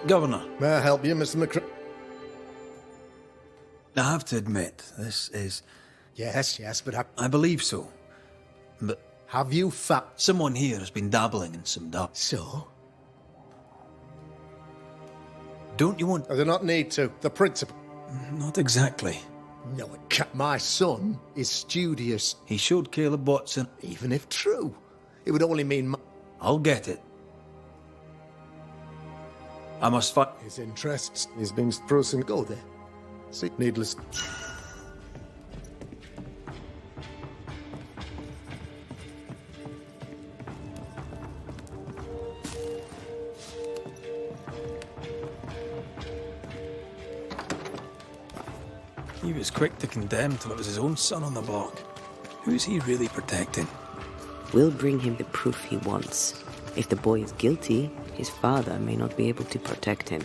Governor. May I help you, Mr. McCr... I have to admit, this is... Yes, but I believe so. But have you someone here has been dabbling in some dark... So? Don't you want... I do not need to. The principal... Not exactly. No, it can't. My son is studious. He showed Caleb Watson... Even if true, it would only mean I'll get it. I must fight... His interests is being prosen. Go there. See, needless... He was quick to condemn till it was his own son on the block. Who's he really protecting? We'll bring him the proof he wants. If the boy is guilty, his father may not be able to protect him.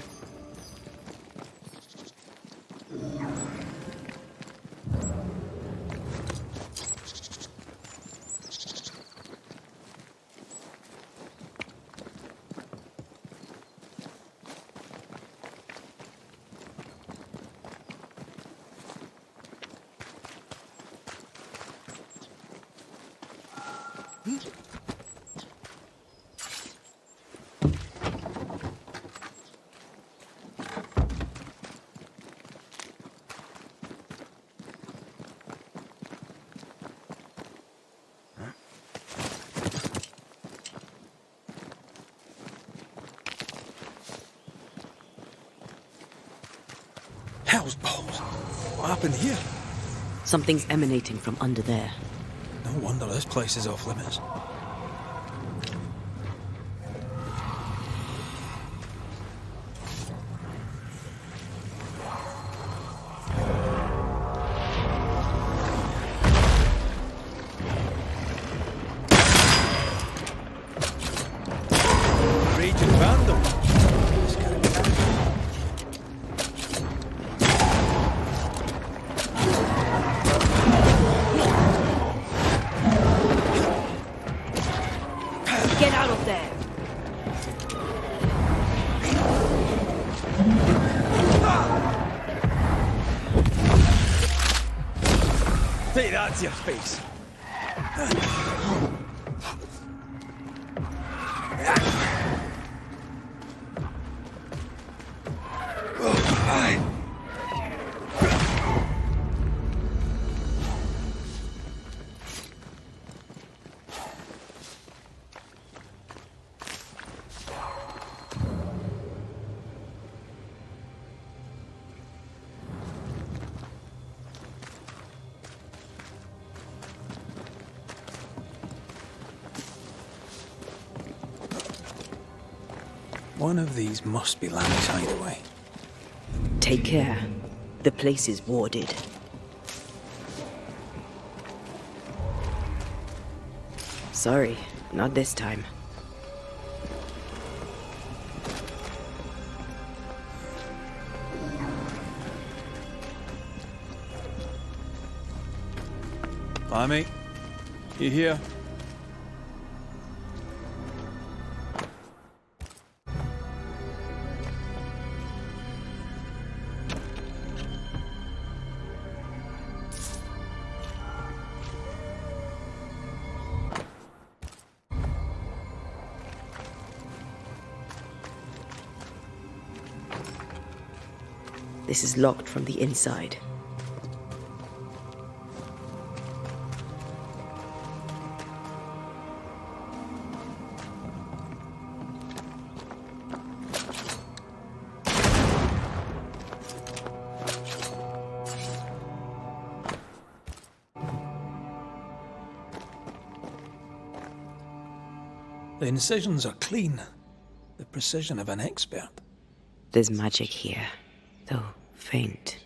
Hell's balls. What happened here? Something's emanating from under there. No wonder this place is off limits. Raging vandal. Get out of there! Take that to your face. One of these must be Lamb's hideaway. Take care. The place is warded. Sorry, not this time. Hi, mate. You here? This is locked from the inside. The incisions are clean. The precision of an expert. There's magic here, though faint.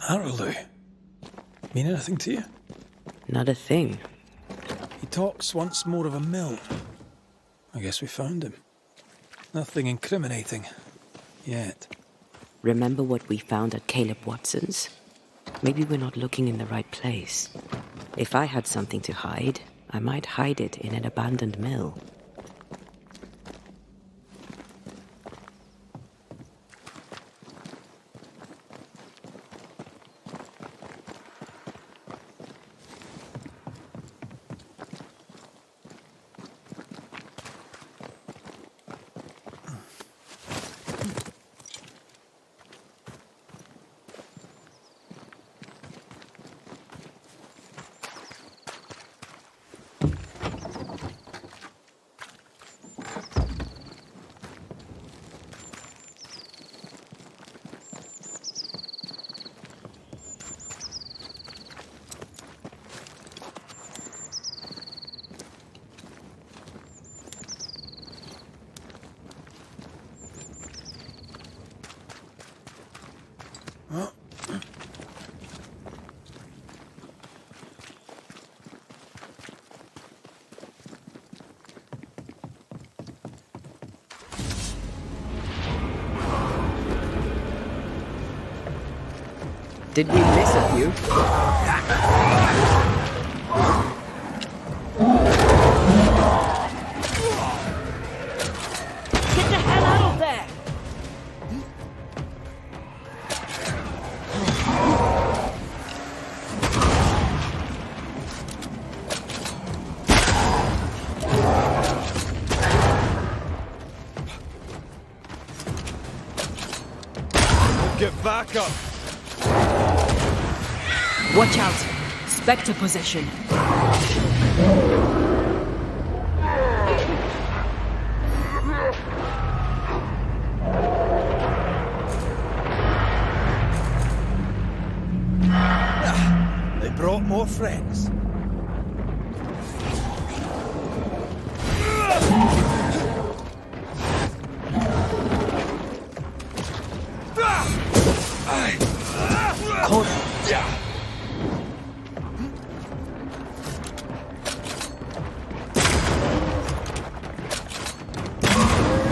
Arrowloo. Mean anything to you? Not a thing. He talks once more of a mill. I guess we found him. Nothing incriminating. Yet. Remember what we found at Caleb Watson's? Maybe we're not looking in the right place. If I had something to hide, I might hide it in an abandoned mill. Did we miss a few? Get the hell out of there! Get back up! Watch out! Spectre possession. They brought more friends.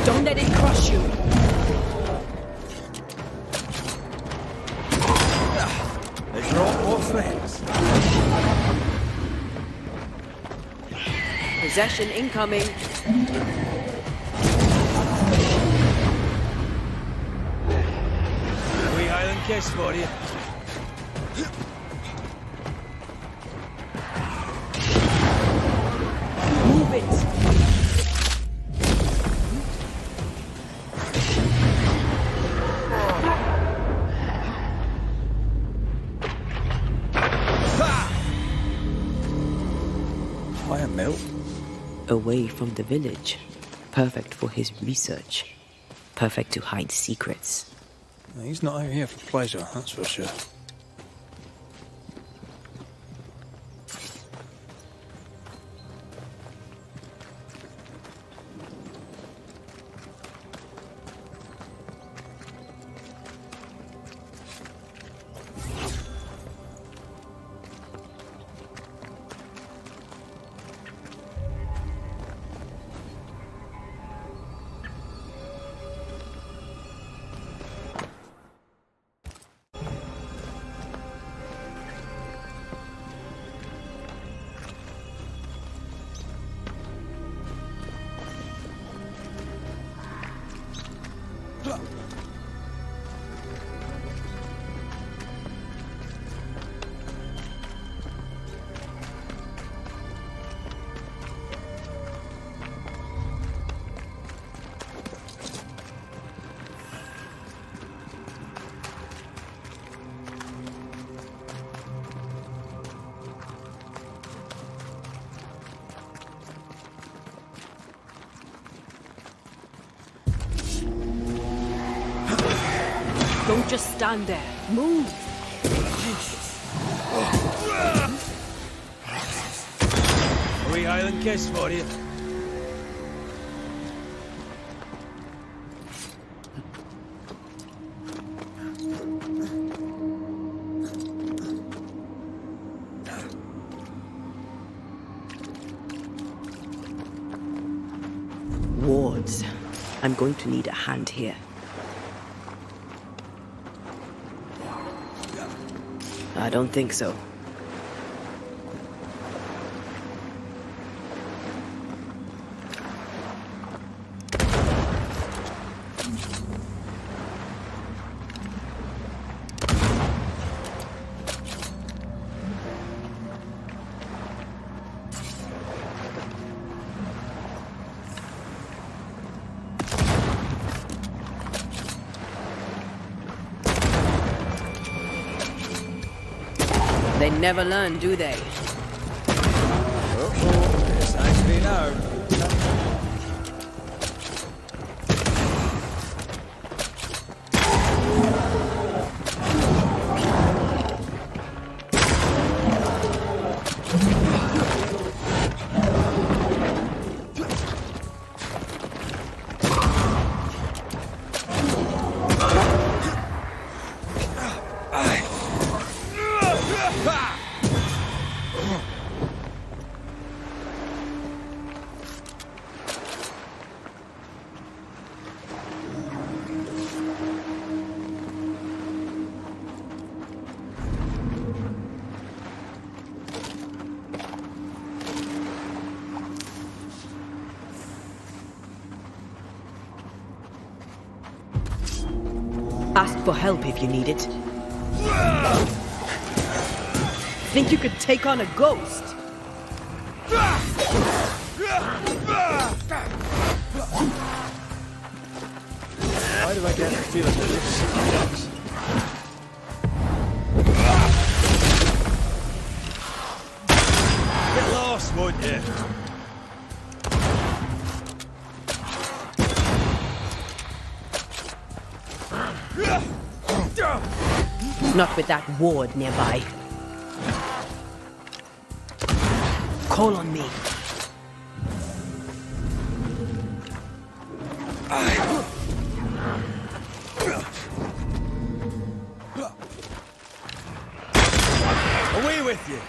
Don't let it crush you. They brought more friends. Possession incoming. We Highland kiss for you. Move it. Why a mill? Away from the village. Perfect for his research. Perfect to hide secrets. He's not out here for pleasure, that's for sure. Don't just stand there. Move. A wee Highland kiss for you. I'm going to need a hand here. I don't think so. They never learn, do they? Oh, it's actually now. Ask for help if you need it. Think you could take on a ghost? Why do I get the feeling that this sucks? Get lost, won't you? Not with that ward nearby. Call on me. Away with you!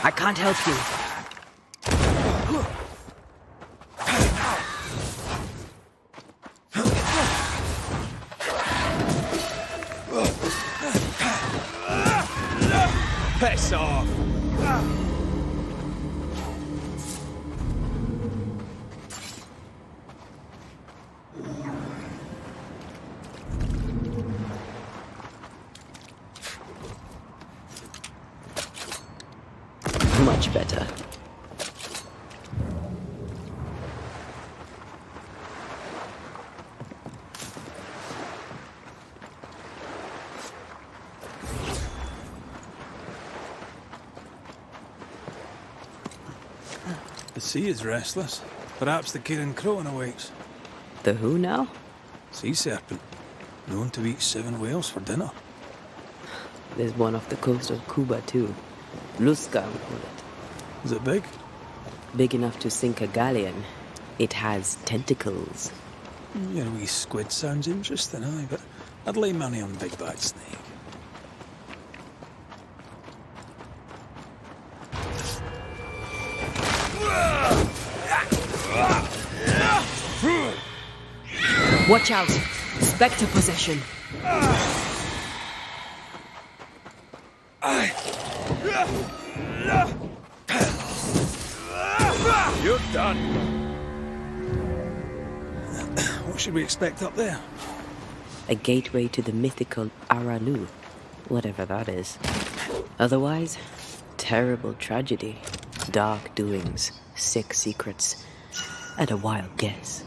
I can't help you. Piss off! Much better. The sea is restless. Perhaps the Kirin Crowan awaits. The who now? Sea serpent. Known to eat 7 whales for dinner. There's one off the coast of Cuba too. Luska, we call it. Is it big? Big enough to sink a galleon. It has tentacles. Your wee squid sounds interesting, aye, but I'd lay money on big bad snake. Watch out! Spectre possession. You're done. What should we expect up there? A gateway to the mythical Aralu, whatever that is. Otherwise, terrible tragedy, dark doings, sick secrets, and a wild guess.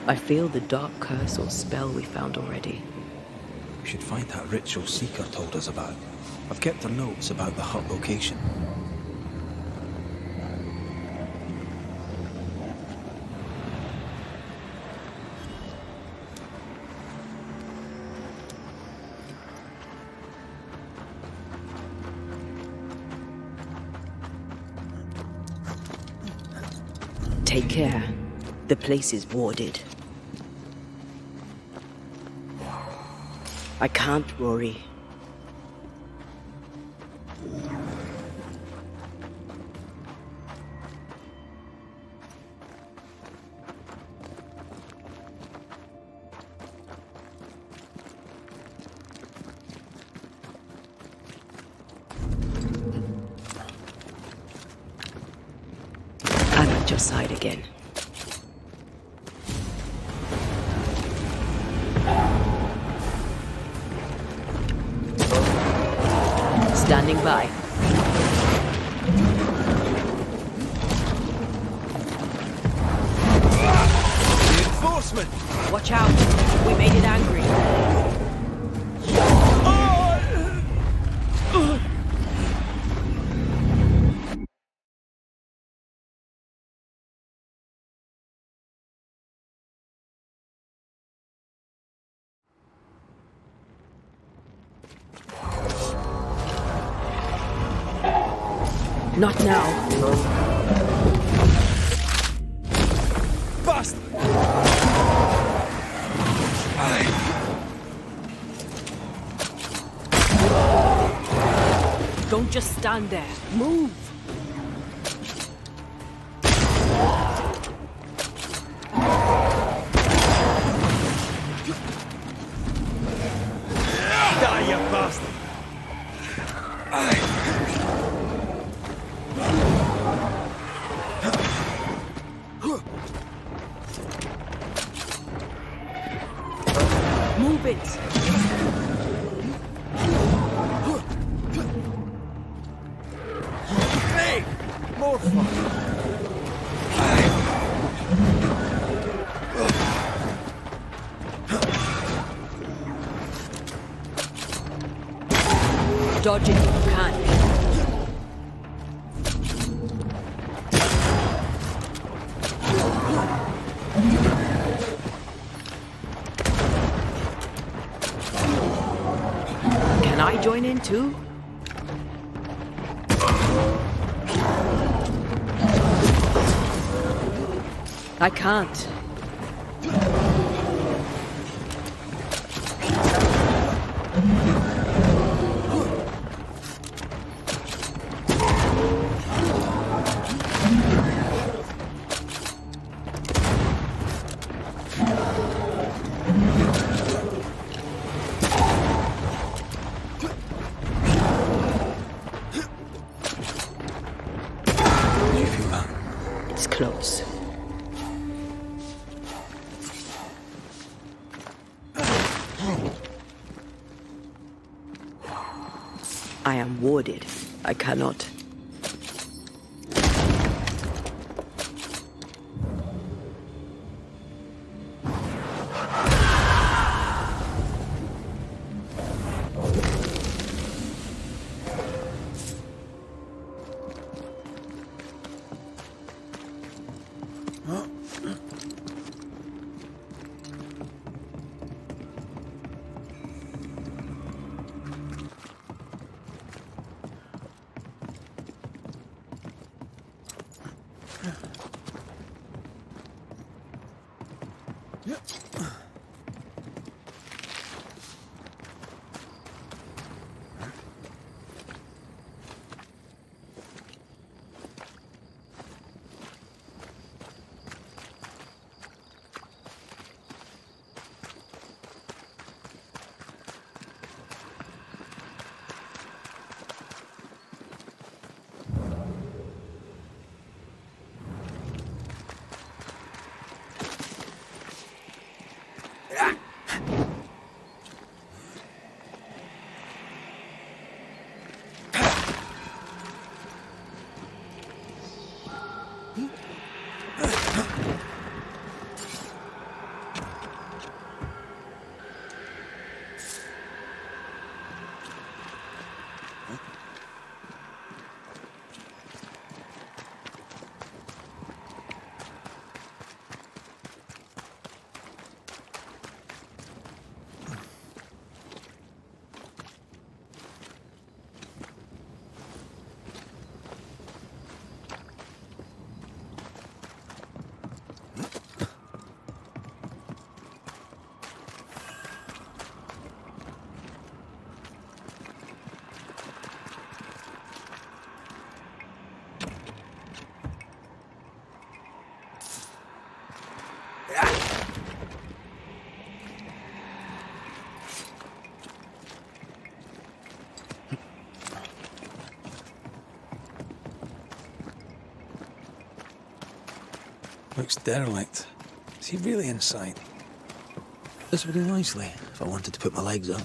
I feel the dark curse or spell we found already. We should find that ritual Seeker told us about. I've kept her notes about the hut location. Take care. The place is warded. I can't, Rory. I'm at your side again. Standing by. Reinforcement! Watch out. We made it angry. Not now. Bust! Don't just stand there. Move. Die, you bastard! Move it. Hey! More fun! Dodge it if you can. Can I join in too? I can't. Do you feel that? It's close. I am warded. I cannot. looks derelict. Is he really inside? This would do nicely if I wanted to put my legs up.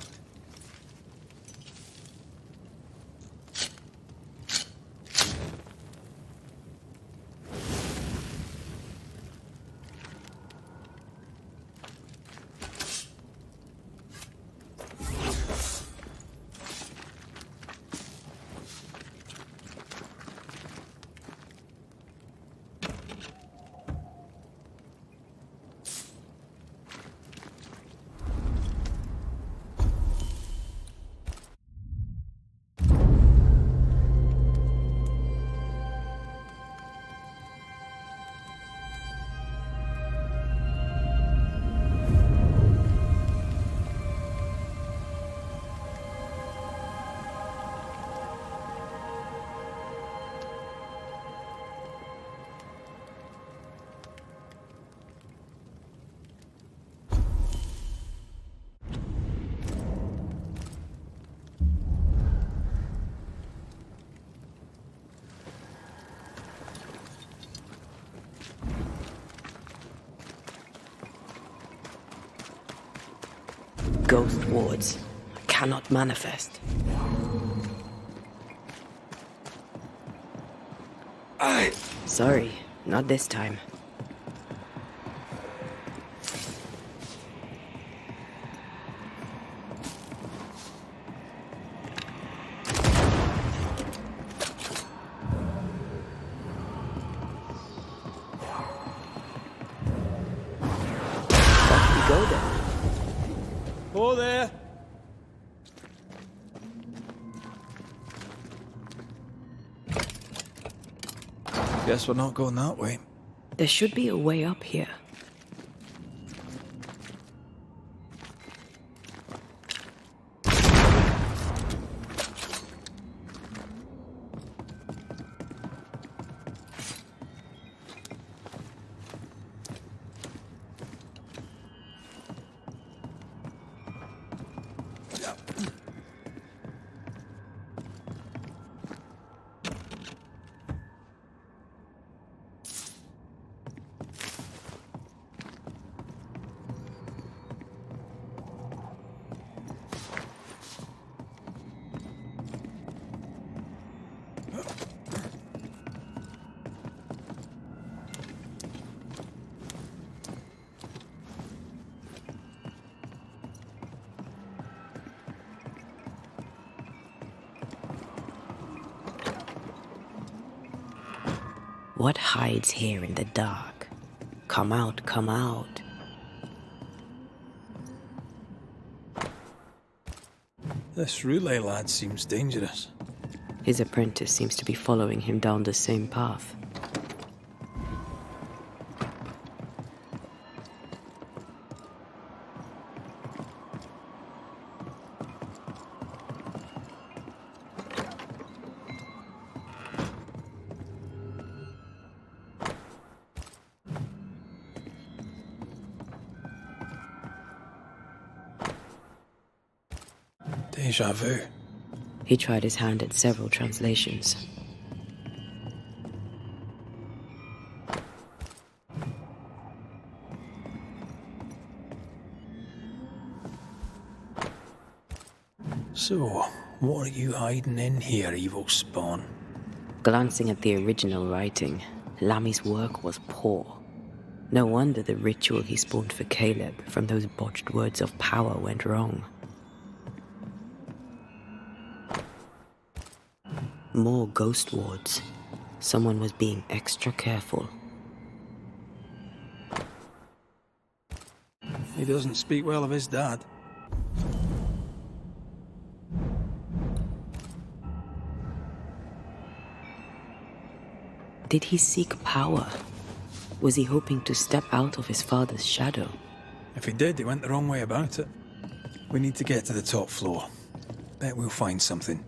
Ghost wards cannot manifest. Sorry, not this time. Off we go then. Oh, there! Guess we're not going that way. There should be a way up here. What hides here in the dark? Come out, come out. This relay lad seems dangerous. His apprentice seems to be following him down the same path. Deja vu. He tried his hand at several translations. So, what are you hiding in here, evil spawn? Glancing at the original writing, Lammy's work was poor. No wonder the ritual he spawned for Caleb from those botched words of power went wrong. More ghost wards. Someone was being extra careful. He doesn't speak well of his dad. Did he seek power? Was he hoping to step out of his father's shadow? If he did, he went the wrong way about it. We need to get to the top floor. Bet we'll find something.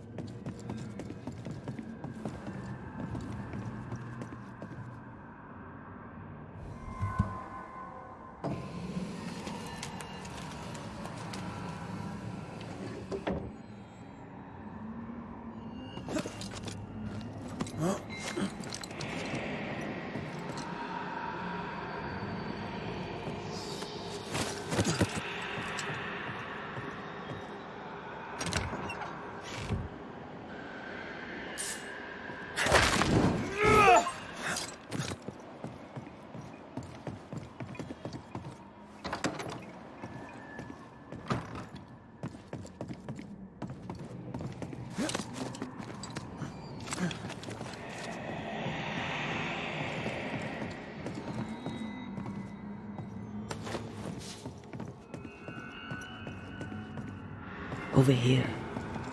Over here.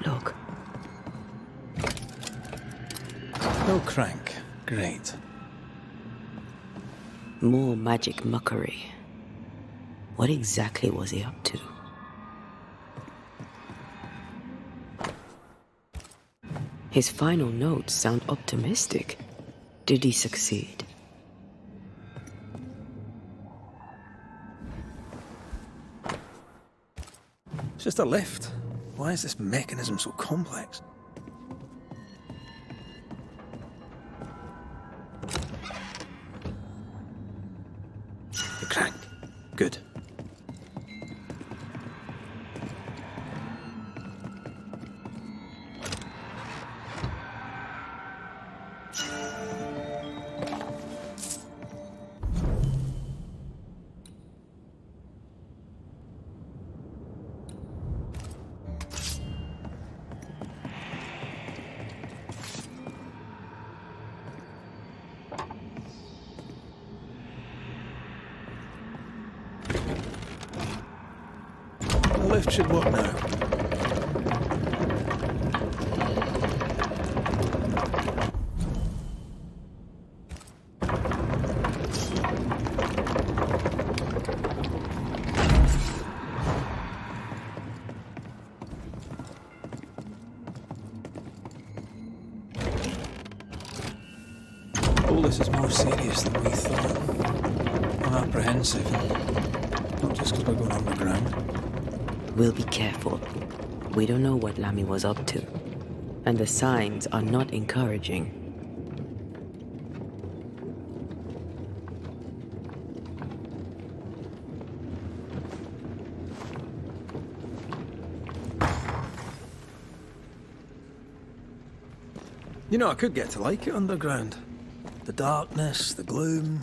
Look. No crank. Great. More magic muckery. What exactly was he up to? His final notes sound optimistic. Did he succeed? It's just a lift. Why is this mechanism so complex? The crank. Good. The lift should work now. All this is more serious than we thought. I'm apprehensive. Not just because we're going underground. We'll be careful. We don't know what Lammy was up to. And the signs are not encouraging. You know, I could get to like it underground. The darkness, the gloom,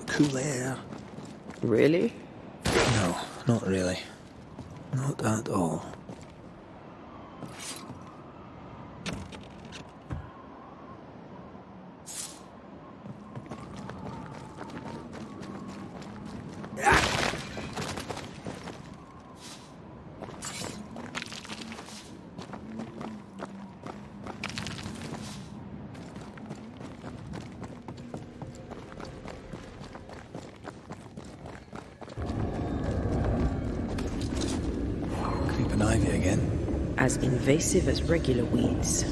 the cool air. Really? No, not really. Not at all. Creeping ivy again. As invasive as regular weeds.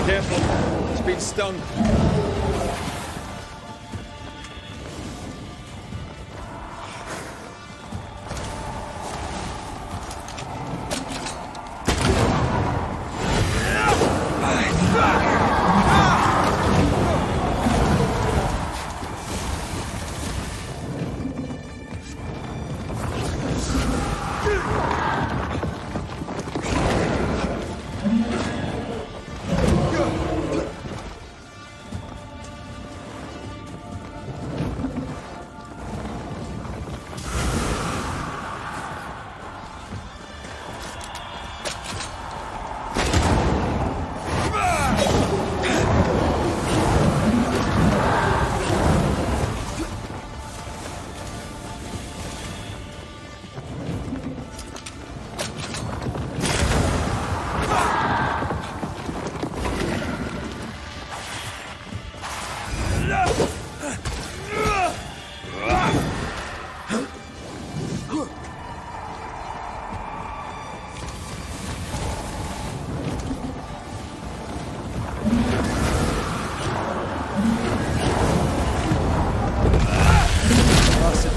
Careful, it's been stung.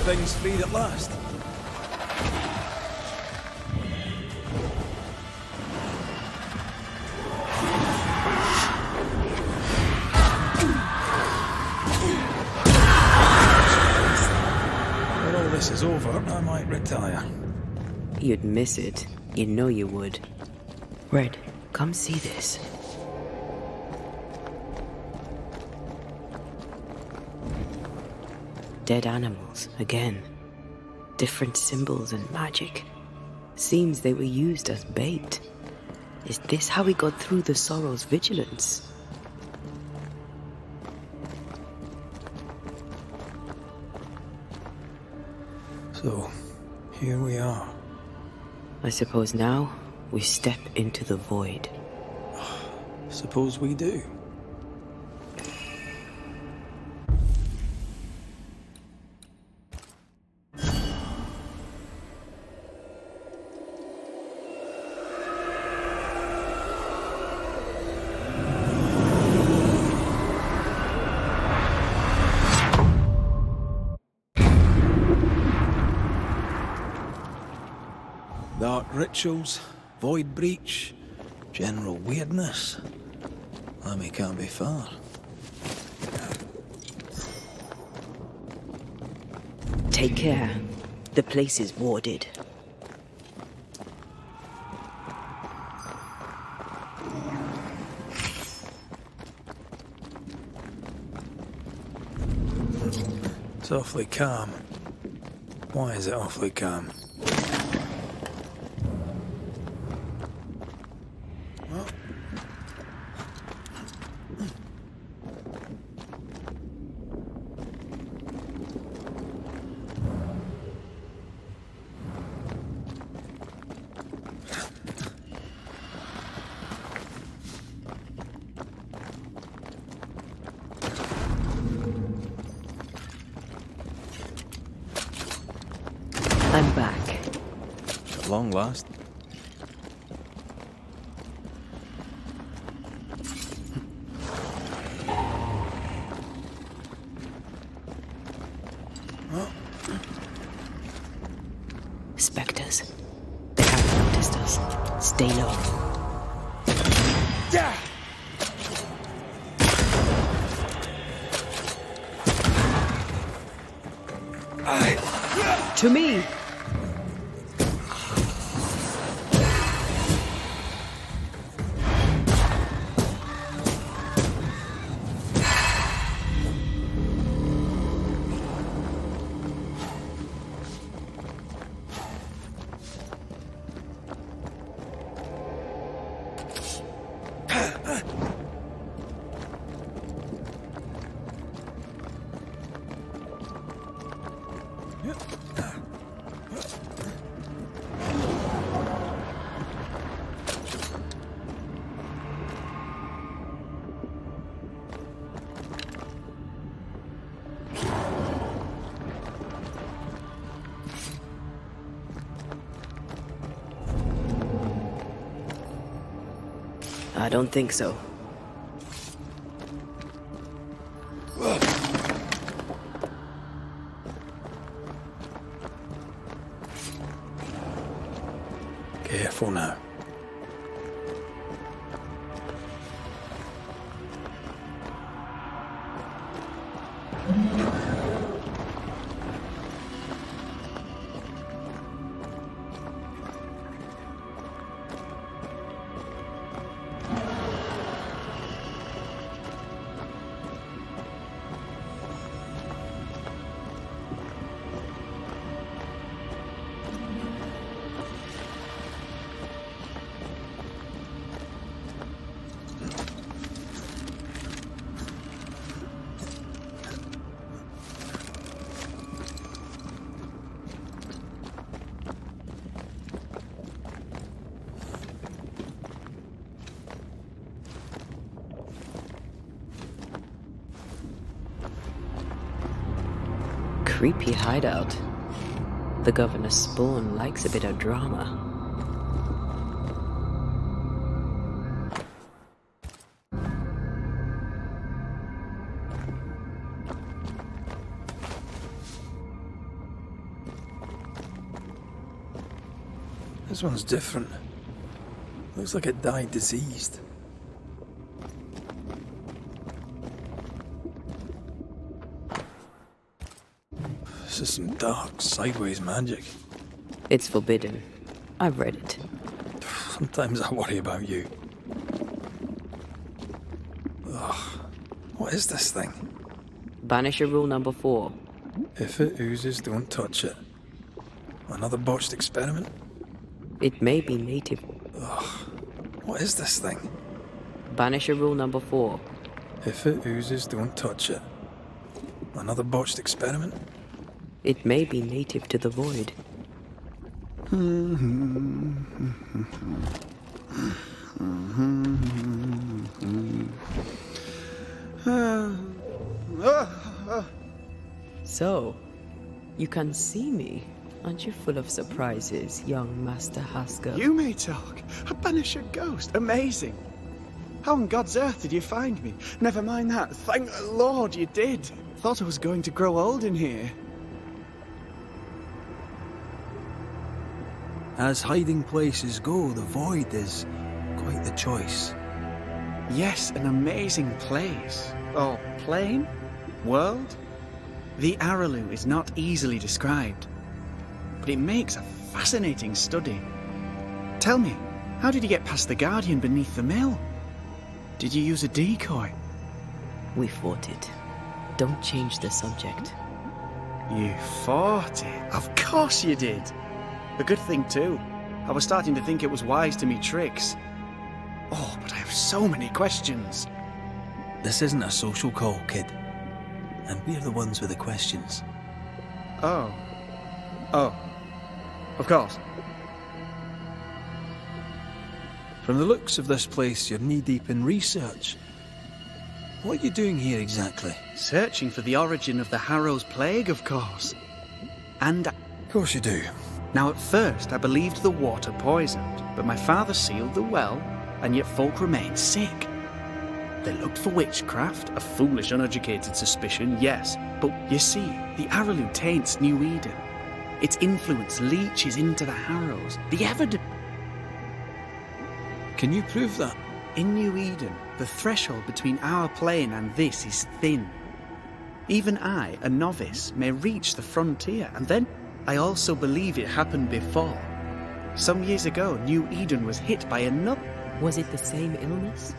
thing's freed at last. When all this is over, I might retire. You'd miss it. You know you would. Red, come see this. Dead animals, again. Different symbols and magic. Seems they were used as bait. Is this how we got through the Sorrow's vigilance? So, here we are. I suppose now we step into the void. Suppose we do. Dark rituals, void breach, general weirdness. Lemmy can't be far. Take care. The place is warded. It's awfully calm. Why is it awfully calm? I'm back. At long last. Spectres. They haven't noticed us. Stay low. To me! I don't think so. Careful now. Creepy hideout. The governor's spawn likes a bit of drama. This one's different. Looks like it died diseased. This is some dark, sideways magic. It's forbidden. I've read it. Sometimes I worry about you. Ugh. What is this thing? Banisher rule number 4. If it oozes, don't touch it. Another botched experiment? It may be native. What is this thing? Banisher rule number 4. If it oozes, don't touch it. Another botched experiment? It may be native to the void. So, you can see me. Aren't you full of surprises, young Master Haskell? You may talk. A Banisher ghost. Amazing. How on God's earth did you find me? Never mind that. Thank the Lord you did. Thought I was going to grow old in here. As hiding places go, the void is quite the choice. Yes, an amazing place. Or plane? World? The Araloo is not easily described, but it makes a fascinating study. Tell me, how did you get past the Guardian beneath the mill? Did you use a decoy? We fought it. Don't change the subject. You fought it? Of course you did. A good thing too. I was starting to think it was wise to me tricks. Oh, but I have so many questions. This isn't a social call, kid. And we're the ones with the questions. Oh. Of course. From the looks of this place, you're knee-deep in research. What are you doing here exactly? Searching for the origin of the Harrow's plague, of course. And Of course you do. now at first I believed the water poisoned, but my father sealed the well, and yet folk remained sick. They looked for witchcraft, a foolish, uneducated suspicion, yes. But you see, the Araloo taints New Eden. Its influence leaches into the Harrows. The evidence... Can you prove that? In New Eden, the threshold between our plane and this is thin. Even I, a novice, may reach the frontier, and then I also believe it happened before. Some years ago, New Eden was hit by another... Was it the same illness?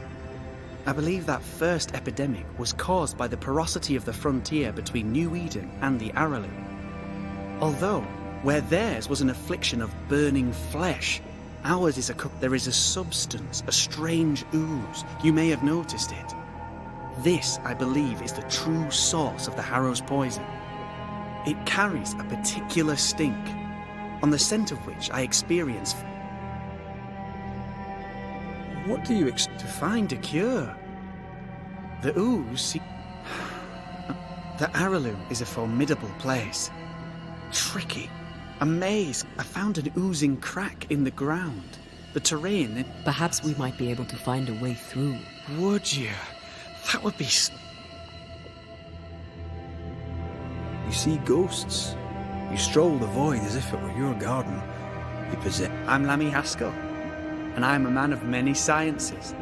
I believe that first epidemic was caused by the porosity of the frontier between New Eden and the Araloo. Although, where theirs was an affliction of burning flesh, ours is there is a substance, a strange ooze. You may have noticed it. This, I believe, is the true source of the Harrow's poison. It carries a particular stink, on the scent of which I experience... What do you To find a cure. The ooze... The Araloo is a formidable place. Tricky. A maze. I found an oozing crack in the ground. The terrain... Perhaps we might be able to find a way through. Would you? That would be... You see ghosts. You stroll the void as if it were your garden. You possess... I'm Lammy Haskell, and I'm a man of many sciences.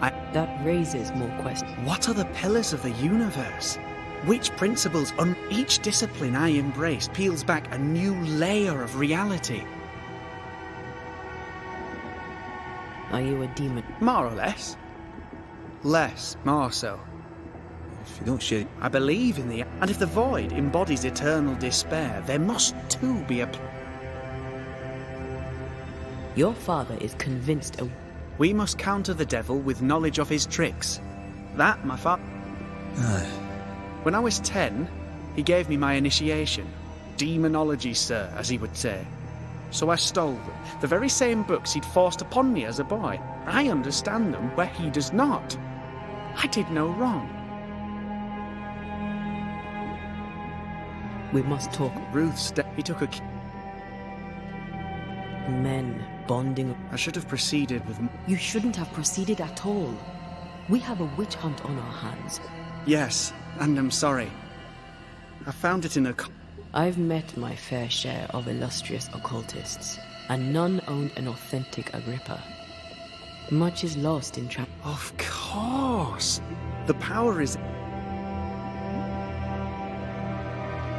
That raises more questions. What are the pillars of the universe? Which principles on each discipline I embrace peels back a new layer of reality? Are you a demon? More or less. Less, more so. If you don't share... I believe in the... And if the void embodies eternal despair, there must too be a... Your father is convinced We must counter the devil with knowledge of his tricks. That, my father... Aye. When I was 10, he gave me my initiation. Demonology, sir, as he would say. So I stole them. The very same books he'd forced upon me as a boy. I understand them where he does not. I did no wrong. We must talk. He took a... Men bonding. I should have proceeded with... You shouldn't have proceeded at all. We have a witch hunt on our hands. Yes, and I'm sorry. I found it in a... I've met my fair share of illustrious occultists, and none owned an authentic Agrippa. Much is lost in Of course! The power is...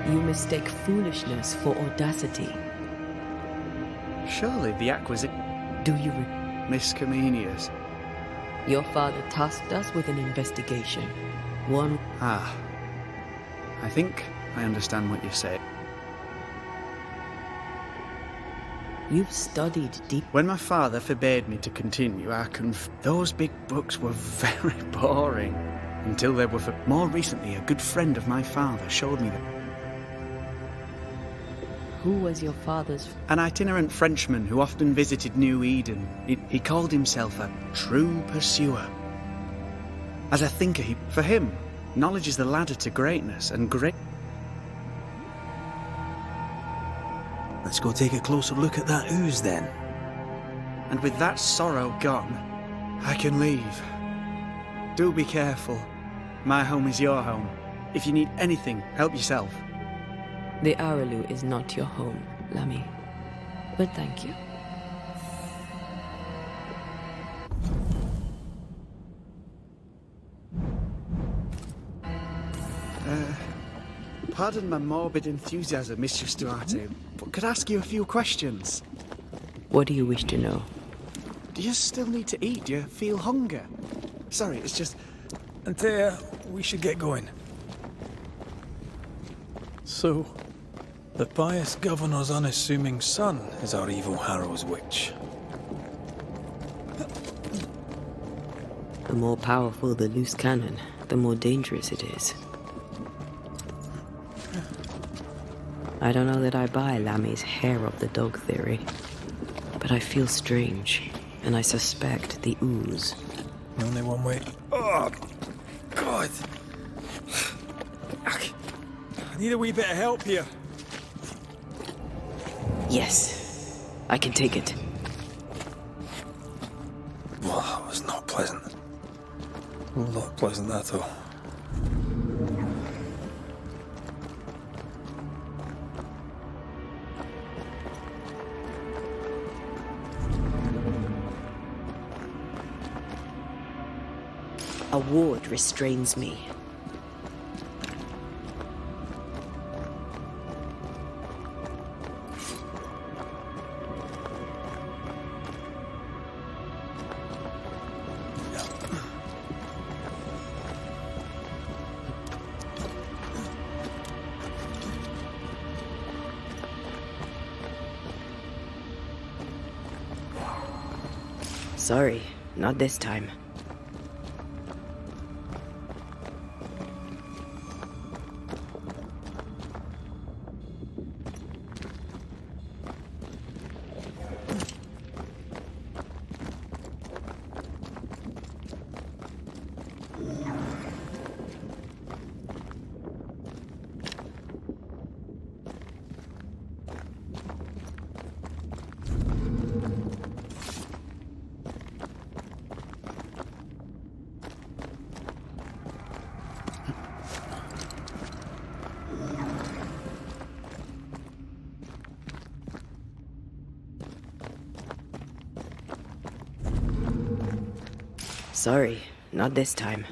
You mistake foolishness for audacity. Surely the acquisition... Do you Miss Comenius. Your father tasked us with an investigation. One... Ah. I think I understand what you say. You've studied deep... When my father forbade me to continue, those big books were very boring. Until they were for... More recently, a good friend of my father showed me them. Who was your father's... An itinerant Frenchman who often visited New Eden. He called himself a true pursuer. As a thinker, for him, knowledge is the ladder to greatness, and great... Let's go take a closer look at that ooze then. And with that sorrow gone, I can leave. Do be careful. My home is your home. If you need anything, help yourself. The Aralu is not your home, Lamy. But thank you. Pardon my morbid enthusiasm, Mistress Duarte, but could I ask you a few questions? What do you wish to know? Do you still need to eat? Do you feel hunger? Sorry, it's just... Antea, we should get going. So, the pious governor's unassuming son is our evil Harrow's witch. The more powerful the loose cannon, the more dangerous it is. I don't know that I buy Lammy's hair of the dog theory, but I feel strange, and I suspect the ooze. Only one way. Oh, God! I need a wee bit of help here. Yes, I can take it. Well, that was not pleasant. Well, not pleasant at all. A ward restrains me. Sorry, not this time. Sorry, not this time.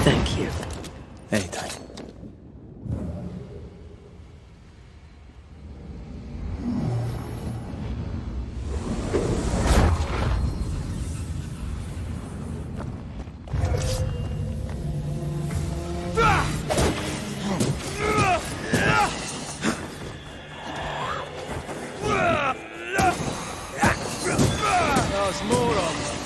Thank you. Anytime. cause more of them.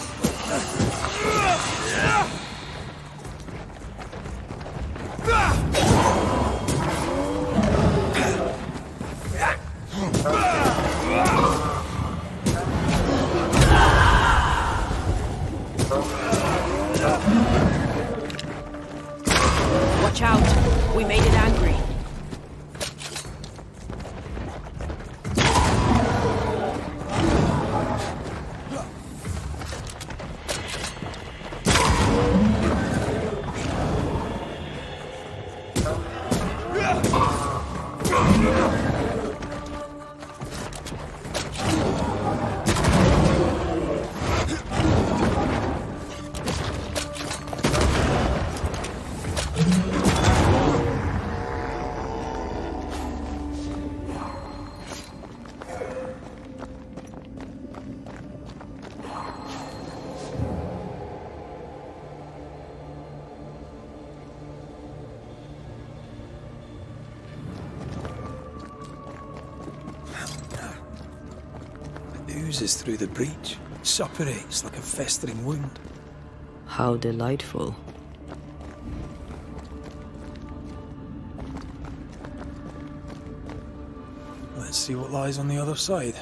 Watch out. We made it angry. Oozes through the breach, suppurates like a festering wound. How delightful. Let's see what lies on the other side.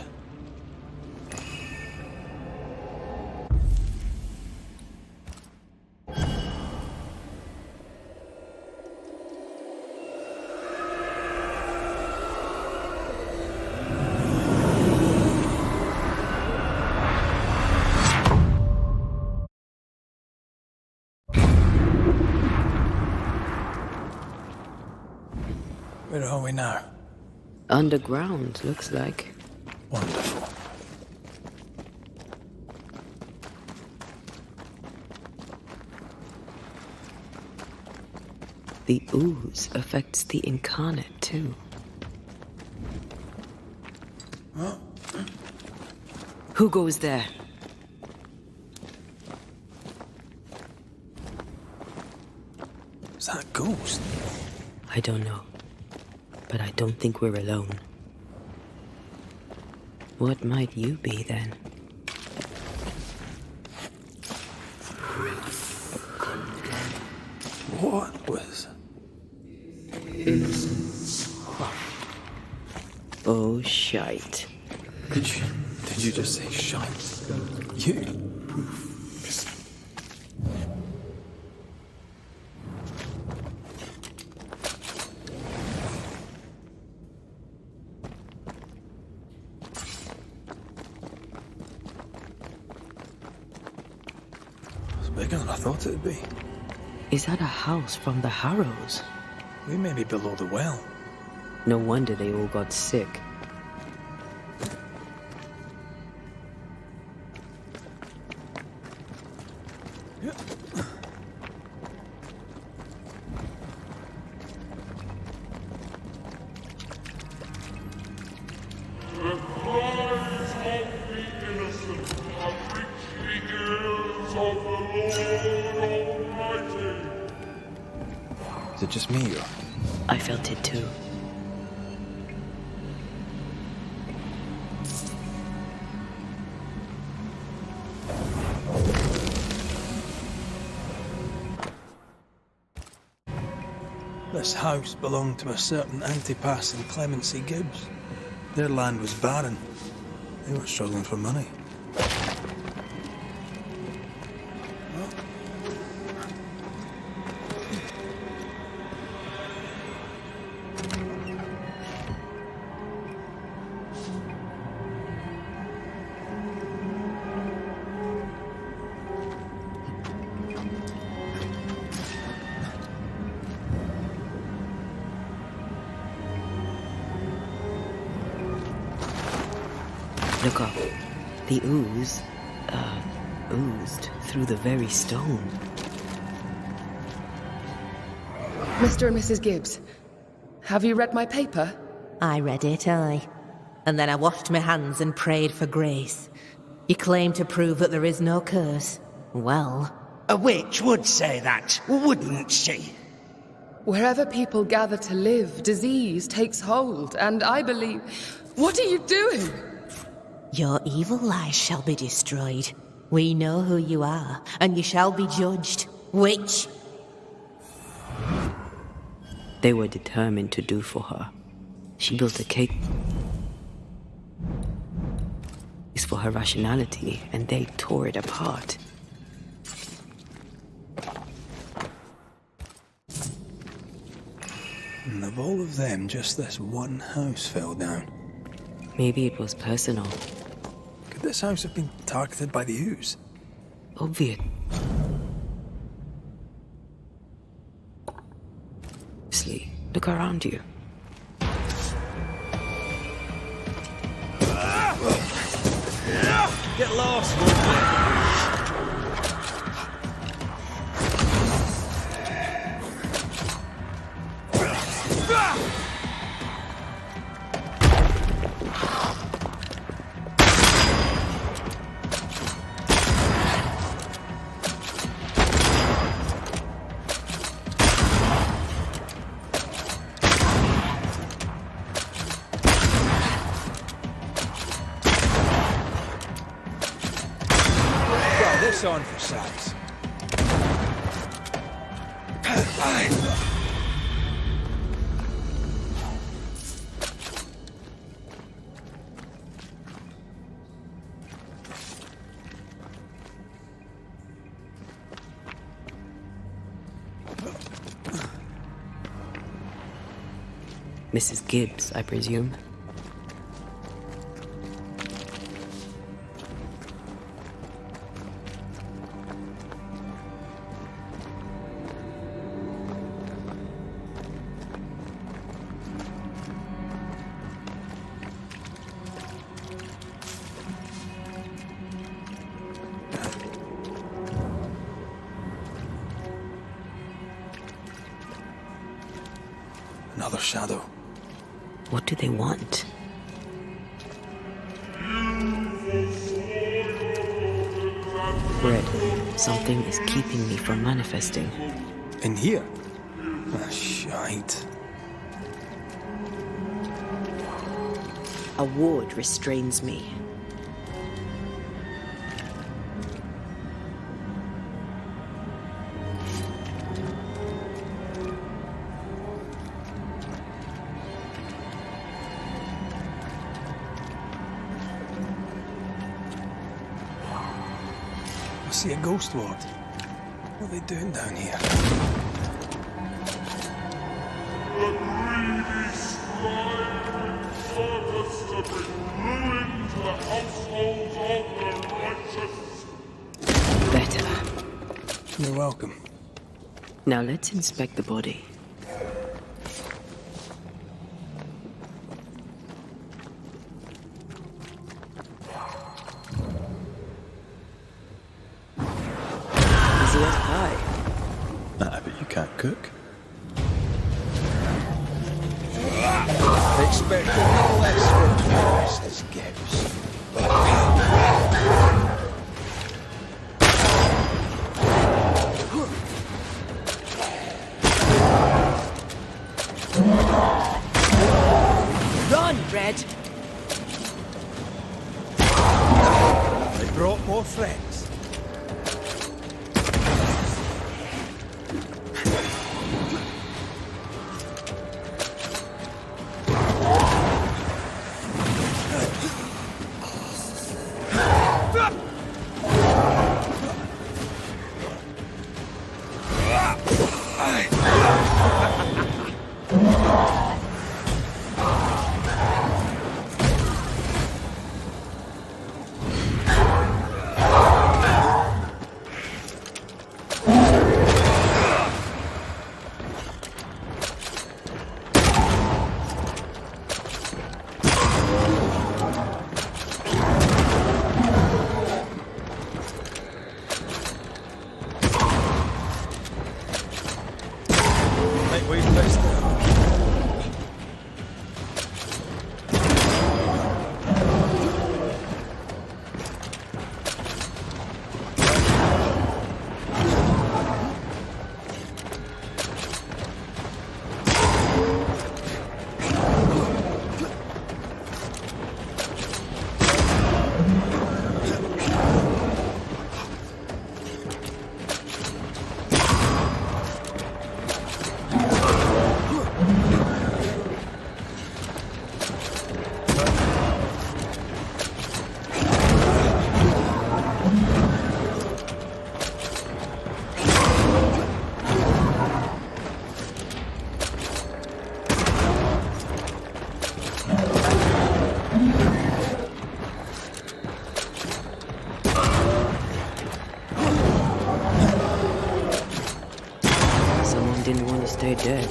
Where are we now? Underground, looks like. Wonderful. The ooze affects the incarnate too. Who goes there? Is that a ghost? I don't know. But I don't think we're alone. What might you be then? What was... Oh, shite. Did you just say shite? You? It's bigger than I thought it'd be. Is that a house from the Harrows? We may be below the well. No wonder they all got sick. Is it just me or... I felt it too. This house belonged to a certain Antipas and Clemency Gibbs. Their land was barren. They were struggling for money. Look up. The ooze, oozed through the very stone. Mr. and Mrs. Gibbs, have you read my paper? I read it, aye. And then I washed my hands and prayed for grace. You claim to prove that there is no curse. Well... A witch would say that, wouldn't she? Wherever people gather to live, disease takes hold, and I believe... What are you doing? Your evil lies shall be destroyed. We know who you are, and you shall be judged. Witch! They were determined to do for her. She built a cake for her rationality, and they tore it apart. And of all of them, just this one house fell down. Maybe it was personal. Could this house have been targeted by the ooze? Obvious. Look around you. Get lost! On for size. Mrs. Gibbs, I presume. Another shadow. What do they want? Red, something is keeping me from manifesting. In here? Ah, shite. A ward restrains me. I see a ghost ward. What are they doing down here? Better. You're welcome. Now let's inspect the body. Is he as high? Nah, but you can't cook. Expecting no less from Mrs. Gibbs. Run, Red! They brought more friends. stay dead.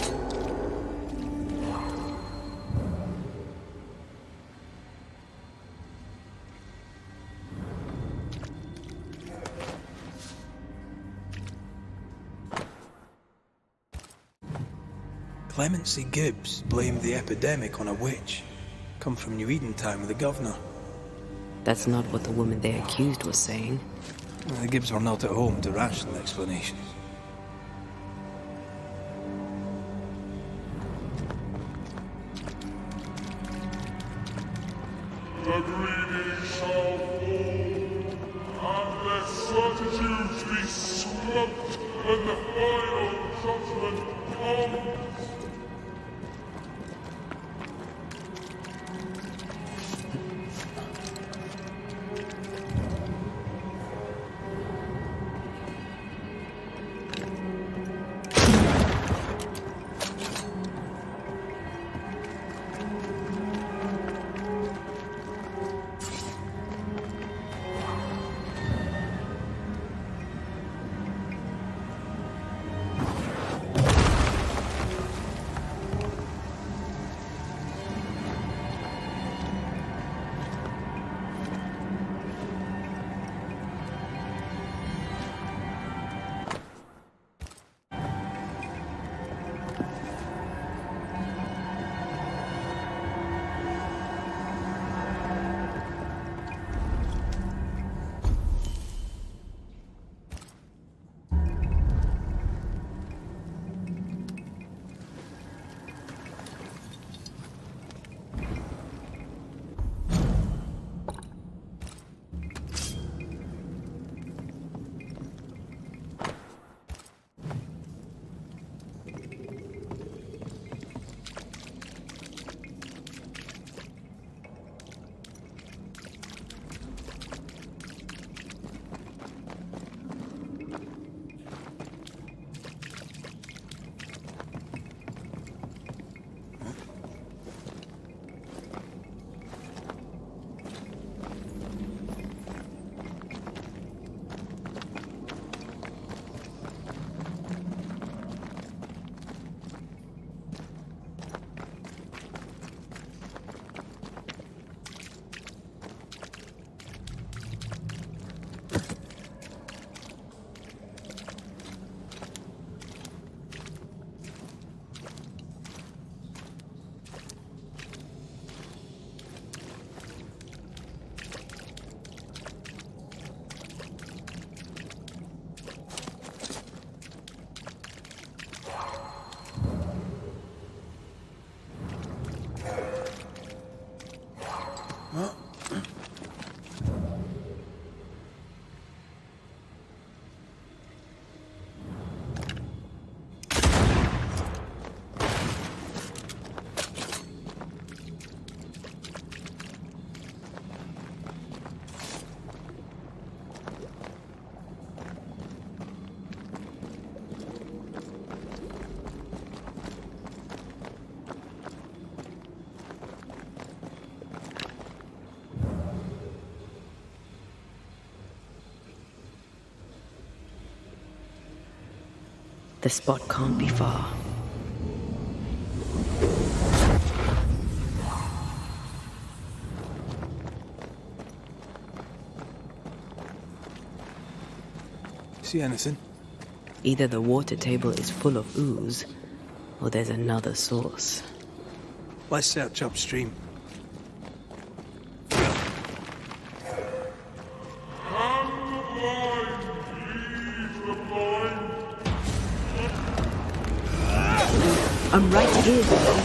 Clemency Gibbs blamed the epidemic on a witch. Come from New Eden town with the governor. That's not what the woman they accused was saying. Well, the Gibbs were not at home to rational explanations. The greedy shall fall, and their certitudes be swamped when the final judgment comes. The spot can't be far. See anything? Either the water table is full of ooze, or there's another source. Let's search upstream. I'm right here, though.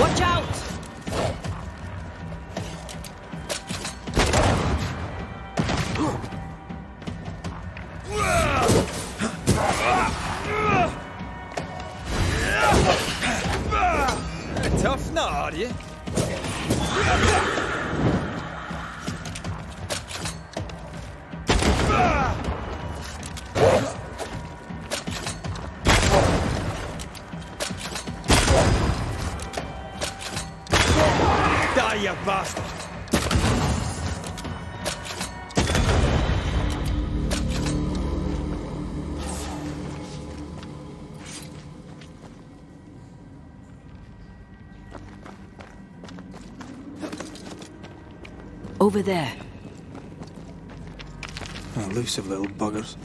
Watch out! Tough now, are you? Die, you bastard! Over there. Elusive little buggers.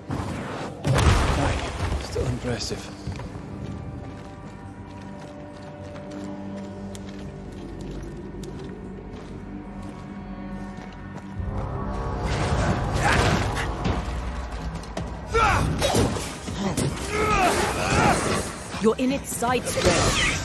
Aye, still impressive. You're in its side spread.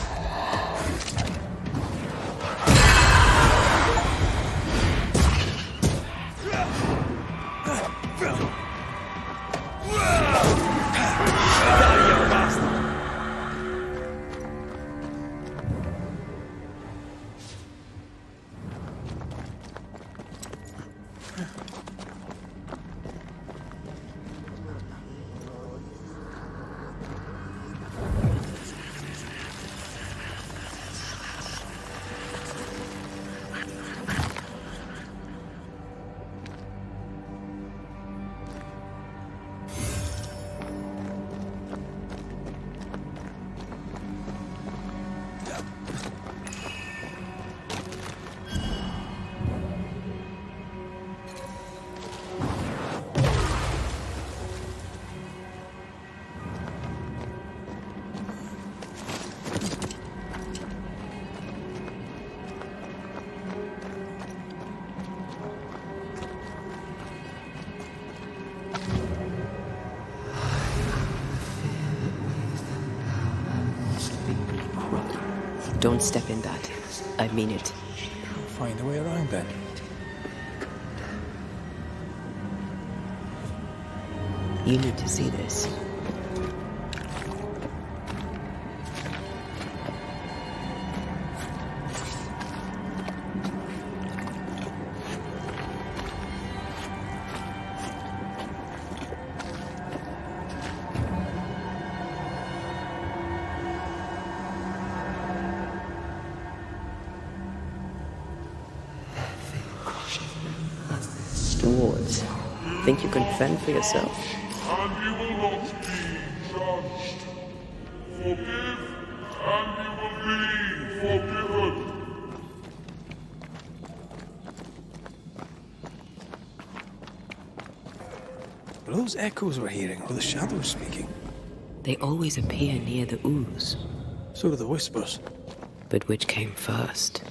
Don't step in that. I mean it. I'll find a way around then. You need to see this. Dwarves, think you can fend for yourself? And you will not be judged. Forgive, and you will be forgiven. Were those echoes we're hearing, or the shadows speaking? They always appear near the ooze. So do the whispers. But which came first?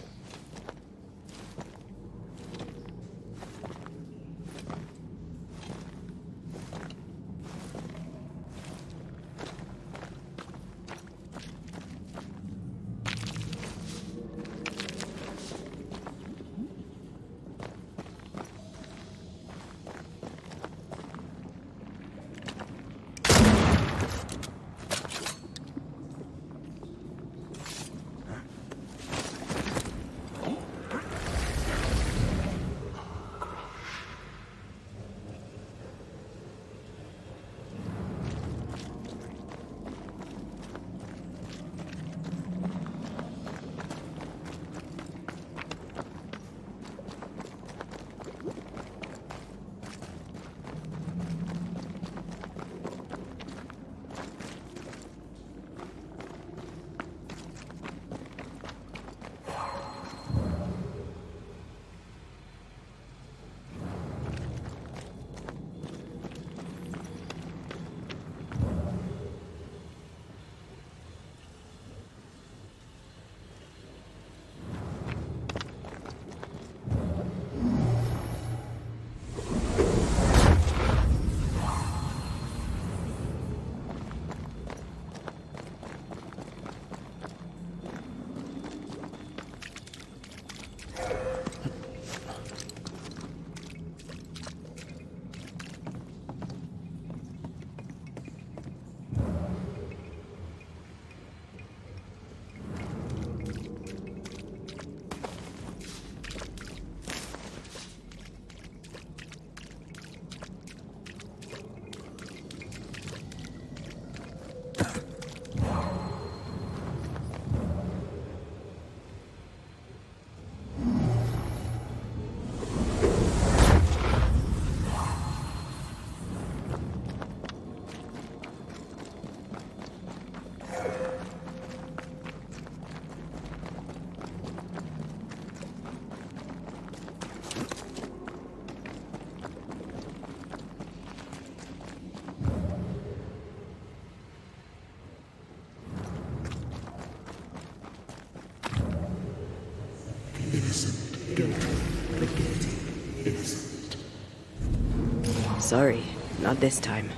Sorry, not this time.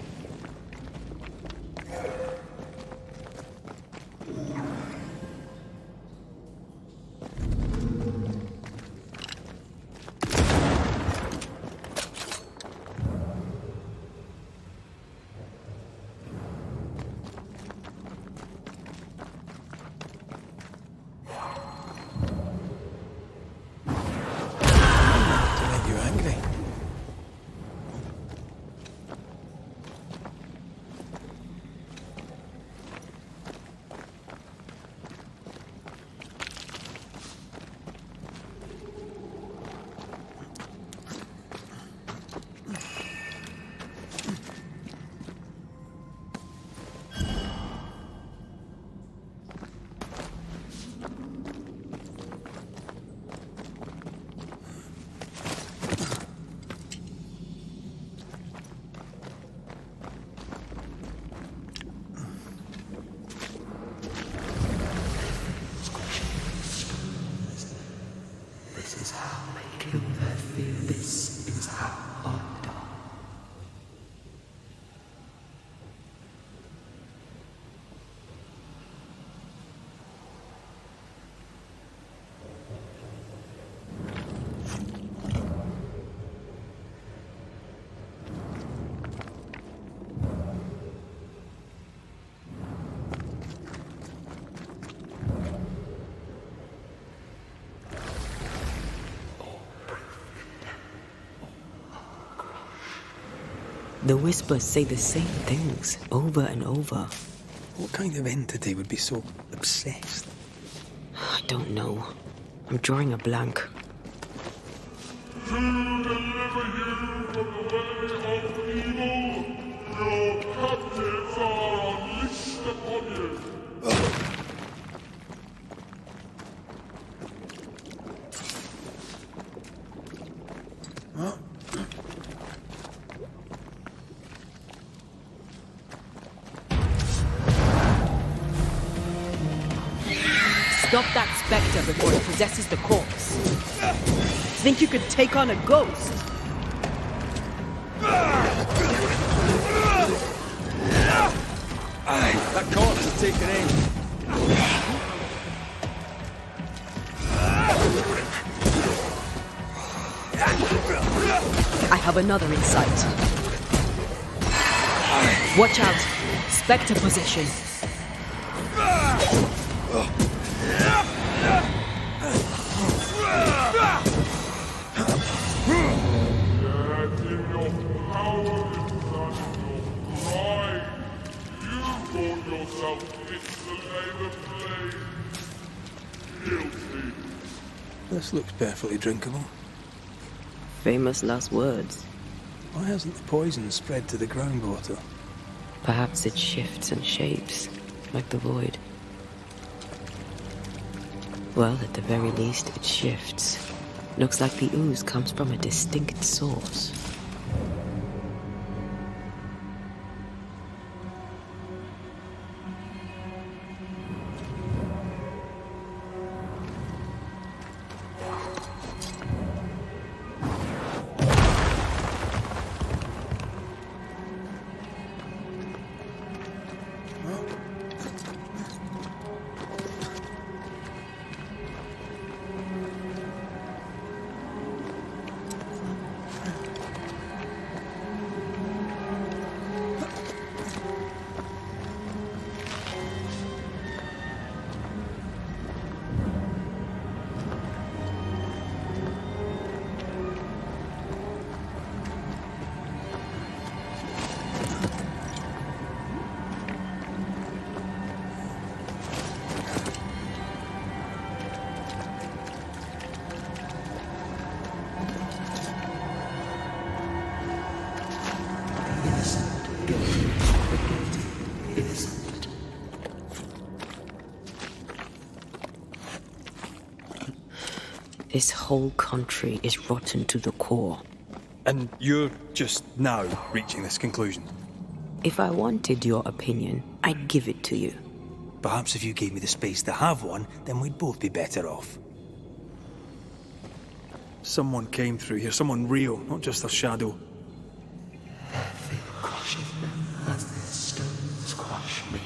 To make you angry. The whispers say the same things over and over. What kind of entity would be so obsessed? I don't know. I'm drawing a blank. To deliver you from the way of evil, your captives are unleashed upon you. Stop that spectre before it possesses the corpse. Think you could take on a ghost? That corpse is taking aim. I have another insight. Watch out! Spectre possession. Yet in your power and your pride, you call yourself insulated flame. Guilty. This looks perfectly drinkable. Famous last words. Why hasn't the poison spread to the groundwater? Perhaps it shifts and shapes, like the void. Well, at the very least, it shifts. Looks like the ooze comes from a distinct source. This whole country is rotten to the core. And you're just now reaching this conclusion? If I wanted your opinion, I'd give it to you. Perhaps if you gave me the space to have one, then we'd both be better off. Someone came through here, someone real, not just a shadow. crushing as the stones crush me.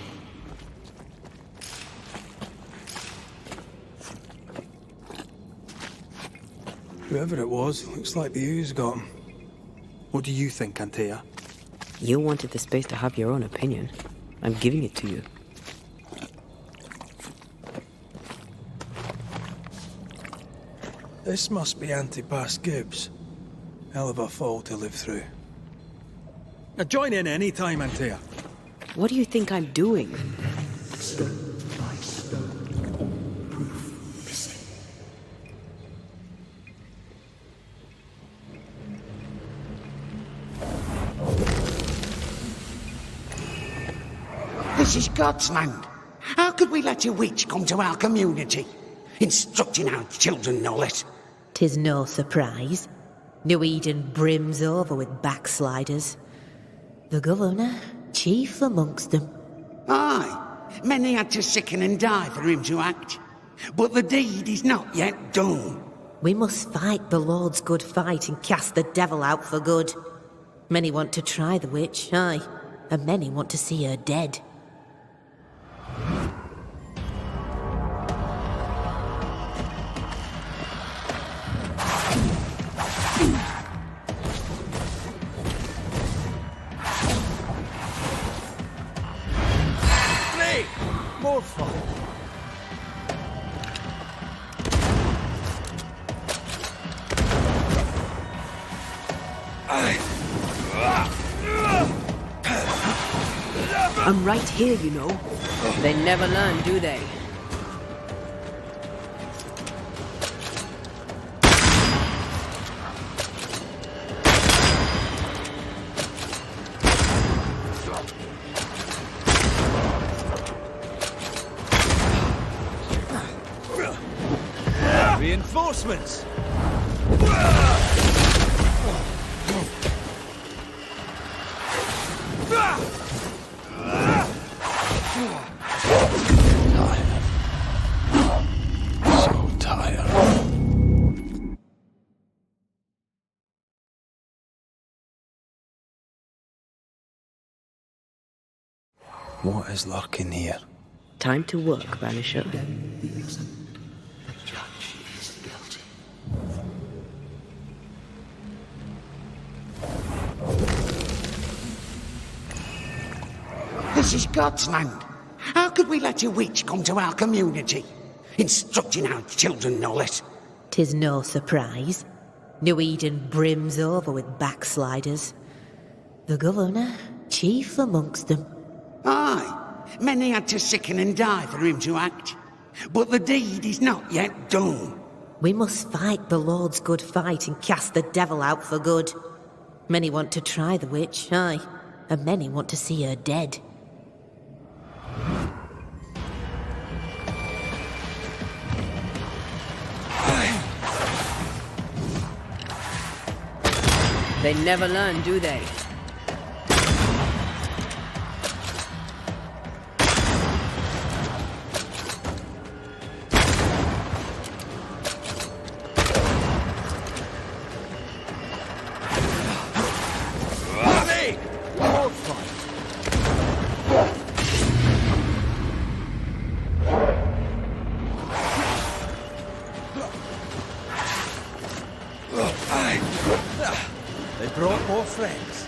Whoever it was, looks like the ooze got him. What do you think, Antea? You wanted the space to have your own opinion. I'm giving it to you. This must be Antipas Gibbs. Hell of a fall to live through. Now join in any time, Antea. What do you think I'm doing? Stone by stone, proof missing. This is God's land. How could we let a witch come to our community? Instructing our children, no less. 'Tis no surprise. New Eden brims over with backsliders. The governor, chief amongst them. Aye, many had to sicken and die for him to act. But the deed is not yet done. We must fight the Lord's good fight and cast the devil out for good. Many want to try the witch, aye, and many want to see her dead. More fun. I'm right here, you know. They never learn, do they? Reinforcements! So tired. What is lurking here? Time to work, Banisher. This is God's land. How could we let a witch come to our community? Instructing our children, no less. 'Tis no surprise. New Eden brims over with backsliders. The governor, chief amongst them. Aye, many had to sicken and die for him to act. But the deed is not yet done. We must fight the Lord's good fight and cast the devil out for good. Many want to try the witch, aye, and many want to see her dead. They never learn, do they? They brought more friends.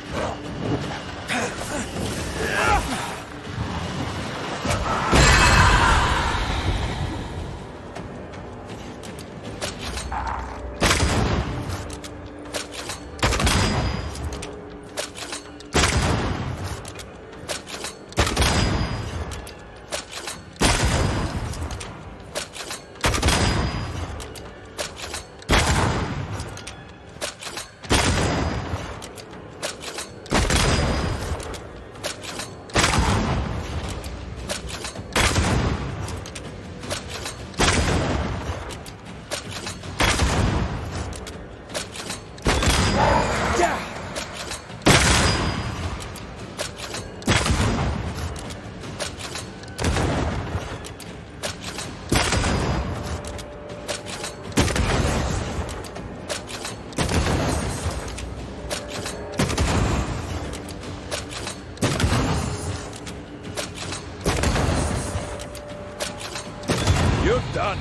You're done.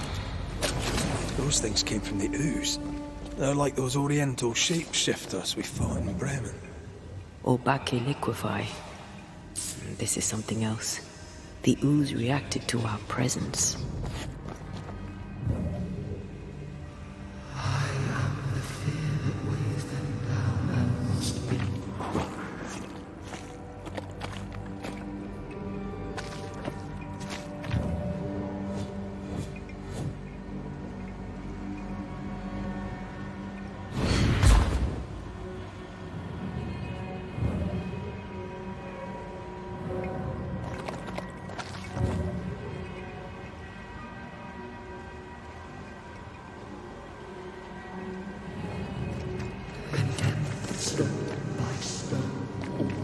Those things came from the ooze. They're like those oriental shapeshifters we fought in Bremen. Obake liquefy. This is something else. The ooze reacted to our presence.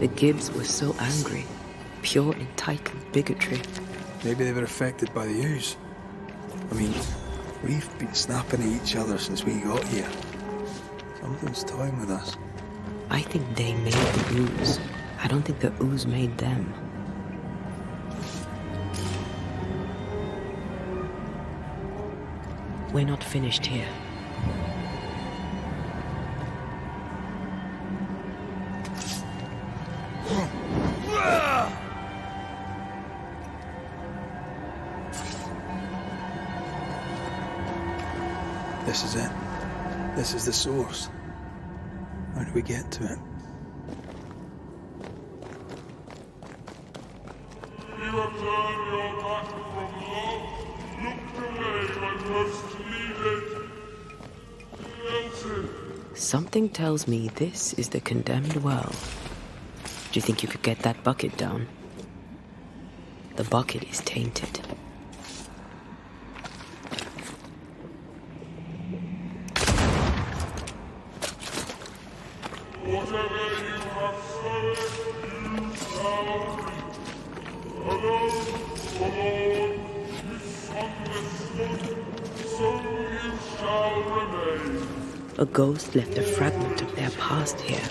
The Gibbs were so angry. Pure entitled bigotry. Maybe they were affected by the ooze. I mean, we've been snapping at each other since we got here. Something's toying with us. I think they made the ooze. I don't think the ooze made them. We're not finished here. This is it. This is the source. How do we get to it? You have turned your back from love, looked away when most needed. Melted. Something tells me this is the condemned well. Do you think you could get that bucket down? The bucket is tainted. Whatever you have sown, you shall reap. Alone, forlorn, misunderstood, so you shall remain. A ghost left a fragment of their past here.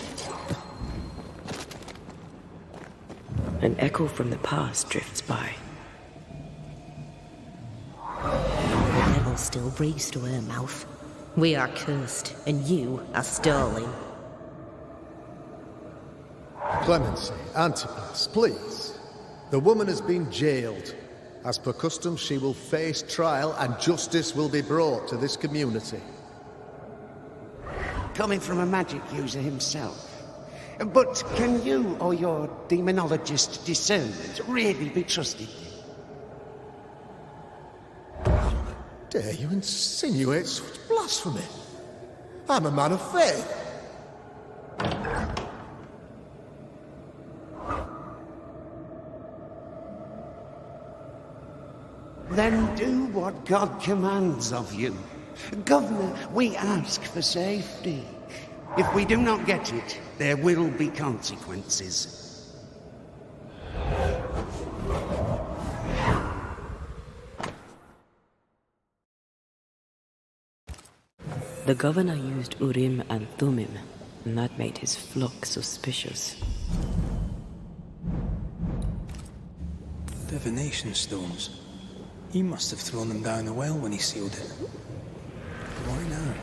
An echo from the past drifts by. The devil still breathes through her mouth. We are cursed, and you are stolen. Clemency, Antipas, please. The woman has been jailed. As per custom, she will face trial and justice will be brought to this community. Coming from a magic user himself. But can you or your demonologist discernment really be trusted? Dare you insinuate such blasphemy? I'm a man of faith. Then do what God commands of you. Governor, we ask for safety. If we do not get it, there will be consequences. The governor used Urim and Thummim, and that made his flock suspicious. Divination stones. He must have thrown them down the well when he sealed it. Why now?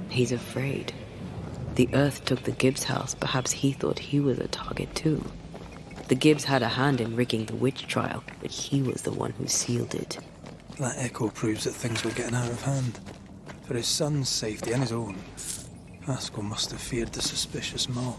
He's afraid. The Earth took the Gibbs house. Perhaps he thought he was a target too. The Gibbs had a hand in rigging the witch trial, but he was the one who sealed it. That echo proves that things were getting out of hand. For his son's safety and his own, Haskell must have feared the suspicious mob.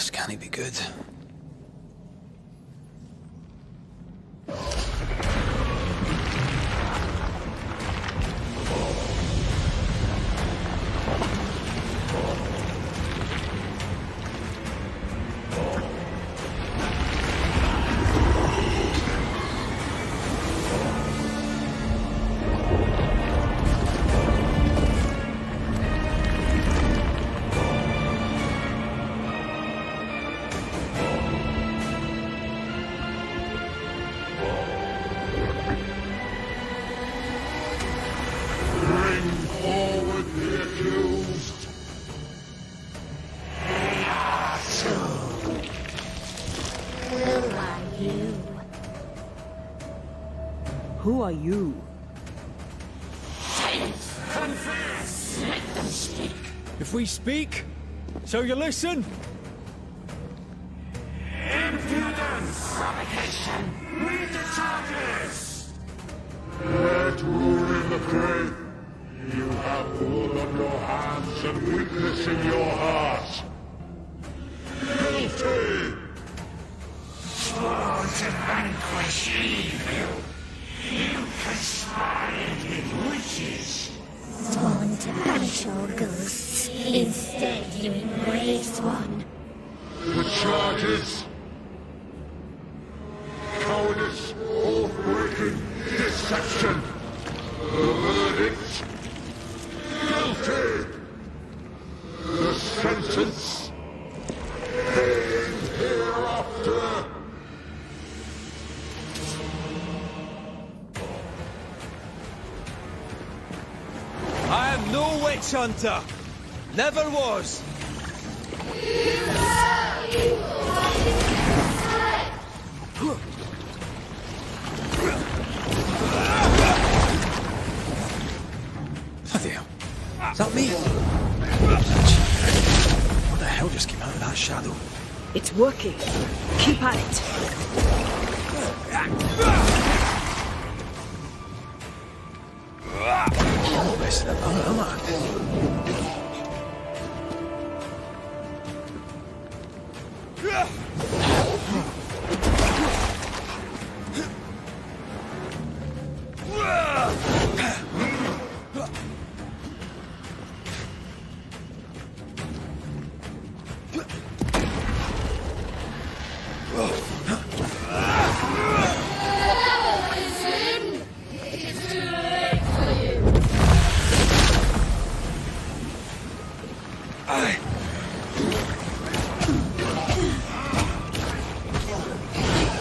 This can't be good. Who are you? Confess! Let them speak! If we speak, so you listen? Impudence! Provocation! Read the charges! Let rule in the grave! You have blood on your hands and weakness in your heart! Guilty! Sworn to vanquish evil! You conspired with witches! Sworn to banish all ghosts. Instead, you embrace one. The charges! Cowardice, oath-breaking, deception! The verdict! Guilty! The sentence! Pain hereafter! I am no witch hunter. Never was. Bloody hell. Is that me? What the hell just came out of that shadow? It's working. Keep at it. This messing about, am I?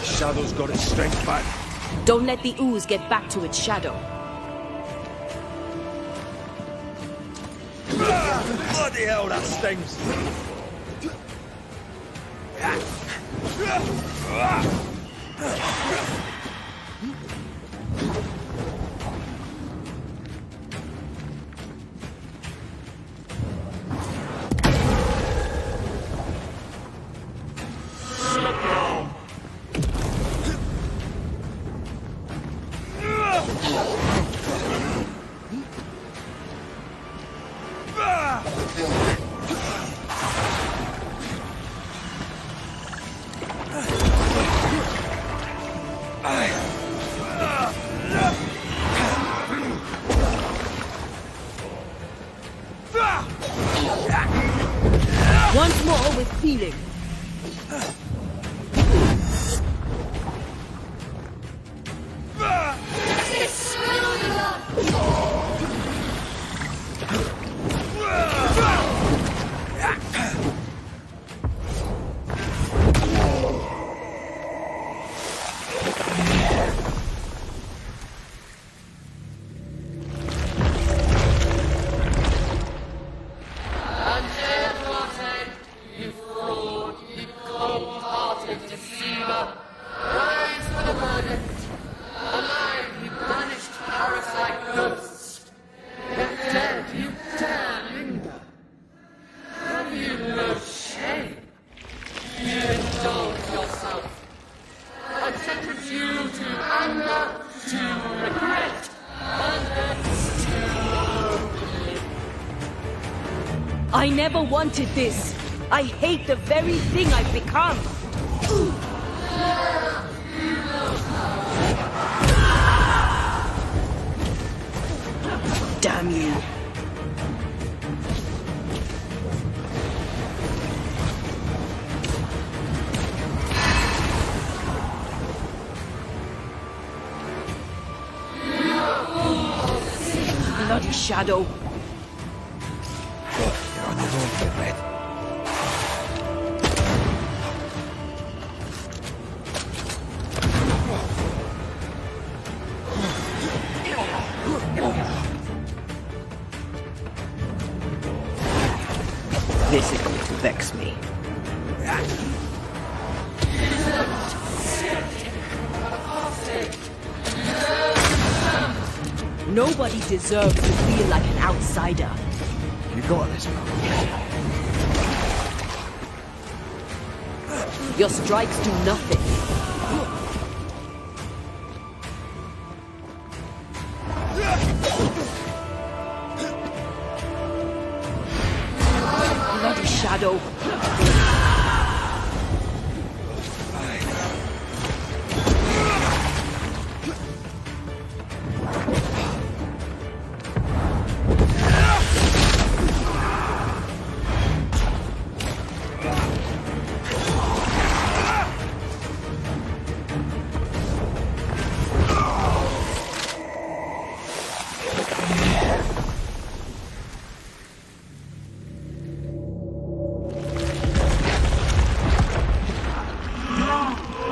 Shadow's got its strength back. Don't let the ooze get back to its shadow. Bloody hell, that stings! Once more with feeling. I never wanted this. I hate the very thing I've become. Damn you. Bloody shadow. You're on your own here, Red. This is going to vex me. Nobody deserves to feel like an outsider. You got this, bro. Your strikes do nothing. Bloody shadow.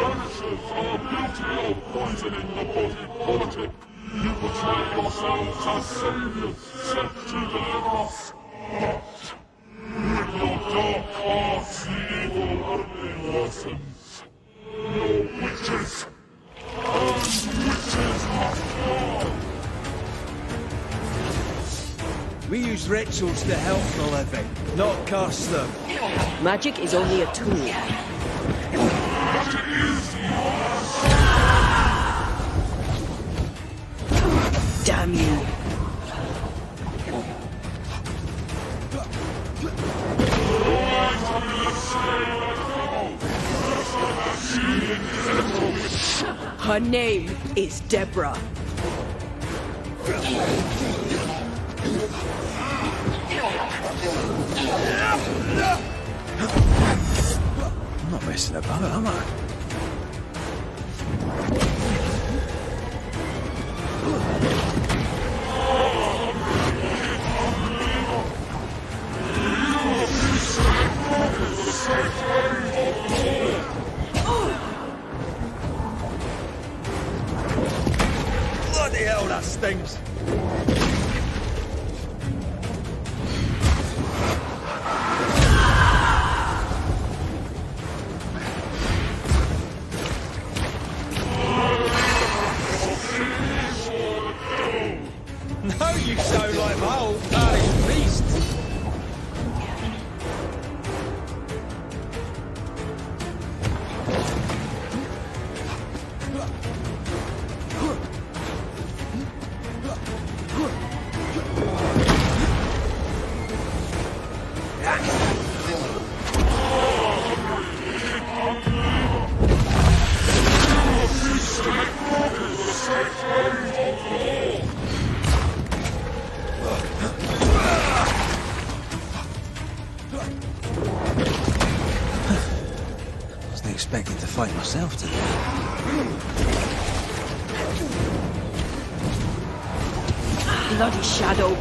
Banishers are guilty of poisoning the body politic. You portray yourselves as saviors sent to deliver us. But with your dark arts, the evil only worsens. Your witches and witches must fall. We use rituals to help the living, not curse them. Magic is only a tool. Damn you. Her name is Deborah. I'm not messing about, am I? Bloody hell, that stings! Now you sound like my old parish priest! Wasn't expecting to fight myself today. Bloody shadow.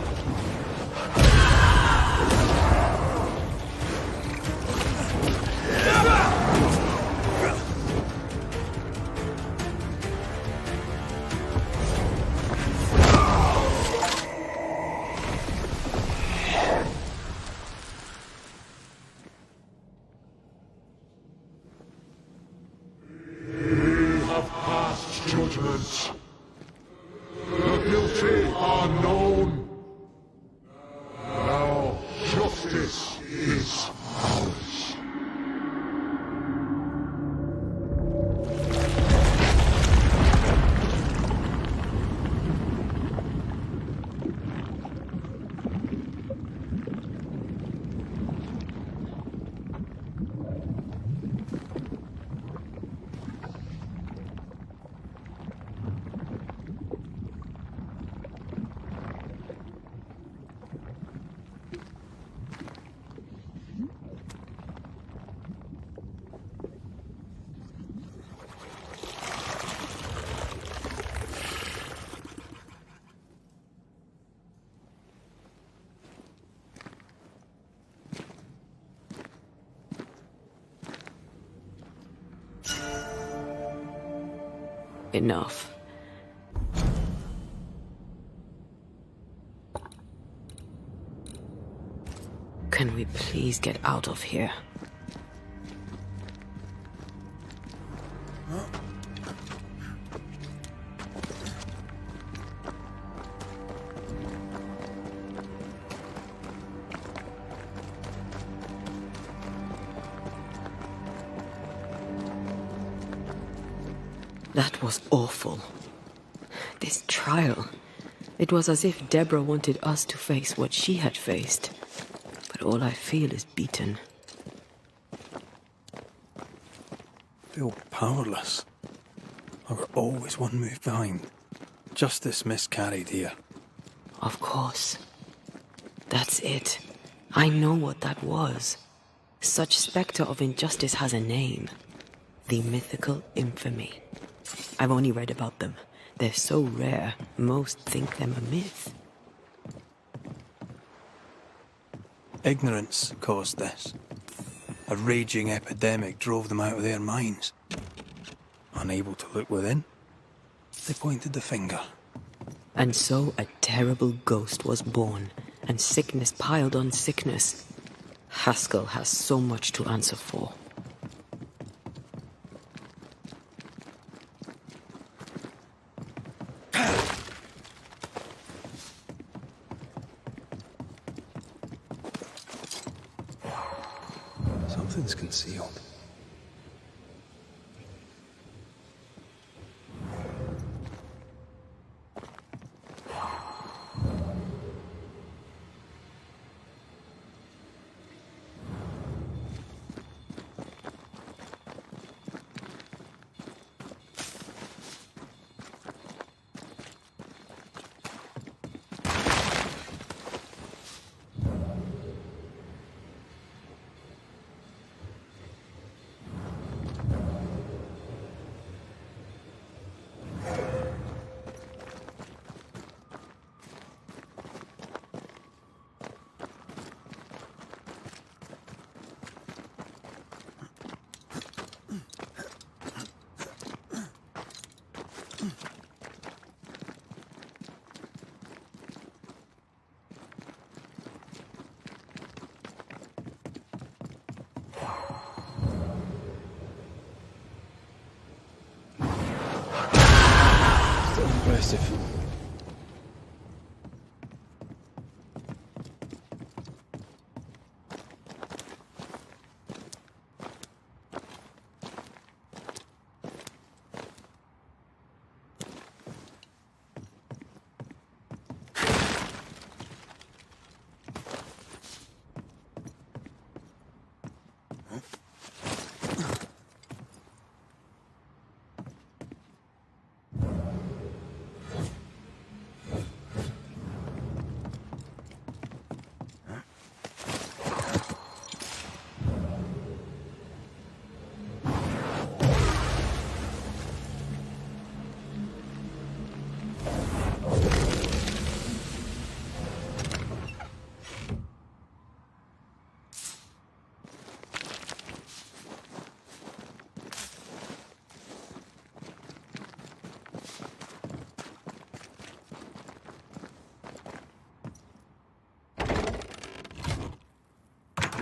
We have passed judgment. The guilty are known. Now justice is ours. Enough. Can we please get out of here? That was awful. This trial. It was as if Deborah wanted us to face what she had faced. But all I feel is beaten. Feel powerless. I were always one move behind. Justice miscarried here. Of course. That's it. I know what that was. Such spectre of injustice has a name. The mythical infamy. I've only read about them. They're so rare, most think them a myth. Ignorance caused this. A raging epidemic drove them out of their minds. Unable to look within, they pointed the finger. And so a terrible ghost was born, and sickness piled on sickness. Haskell has so much to answer for. Something's concealed.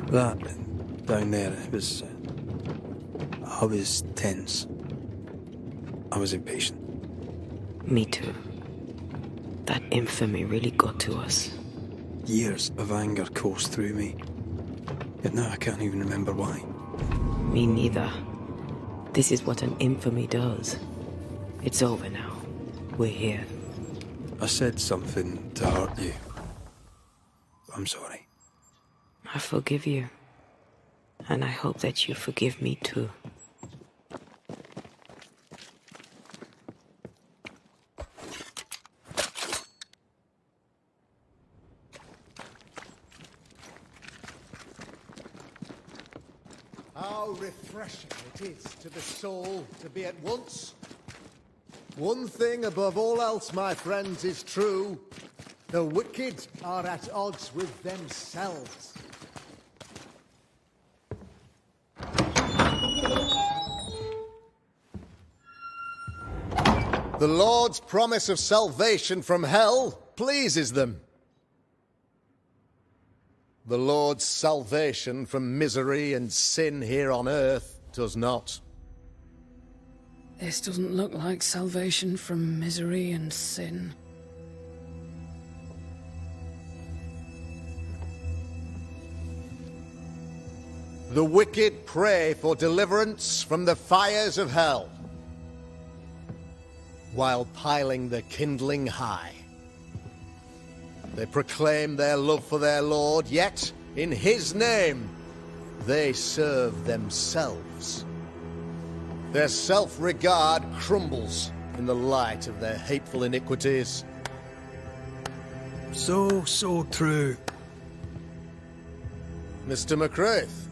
That down there, it was... I was tense. I was impatient. Me too. That infamy really got to us. Years of anger coursed through me. Yet now I can't even remember why. Me neither. This is what an infamy does. It's over now. We're here. I said something to hurt you. I'm sorry. I forgive you. And I hope that you forgive me too. How refreshing it is to the soul to be at once. One thing above all else, my friends, is true. The wicked are at odds with themselves. The Lord's promise of salvation from hell pleases them. The Lord's salvation from misery and sin here on earth does not. This doesn't look like salvation from misery and sin. The wicked pray for deliverance from the fires of hell, while piling the kindling high. They proclaim their love for their Lord, yet, in His name, they serve themselves. Their self-regard crumbles in the light of their hateful iniquities. So true. Mr. McCraith,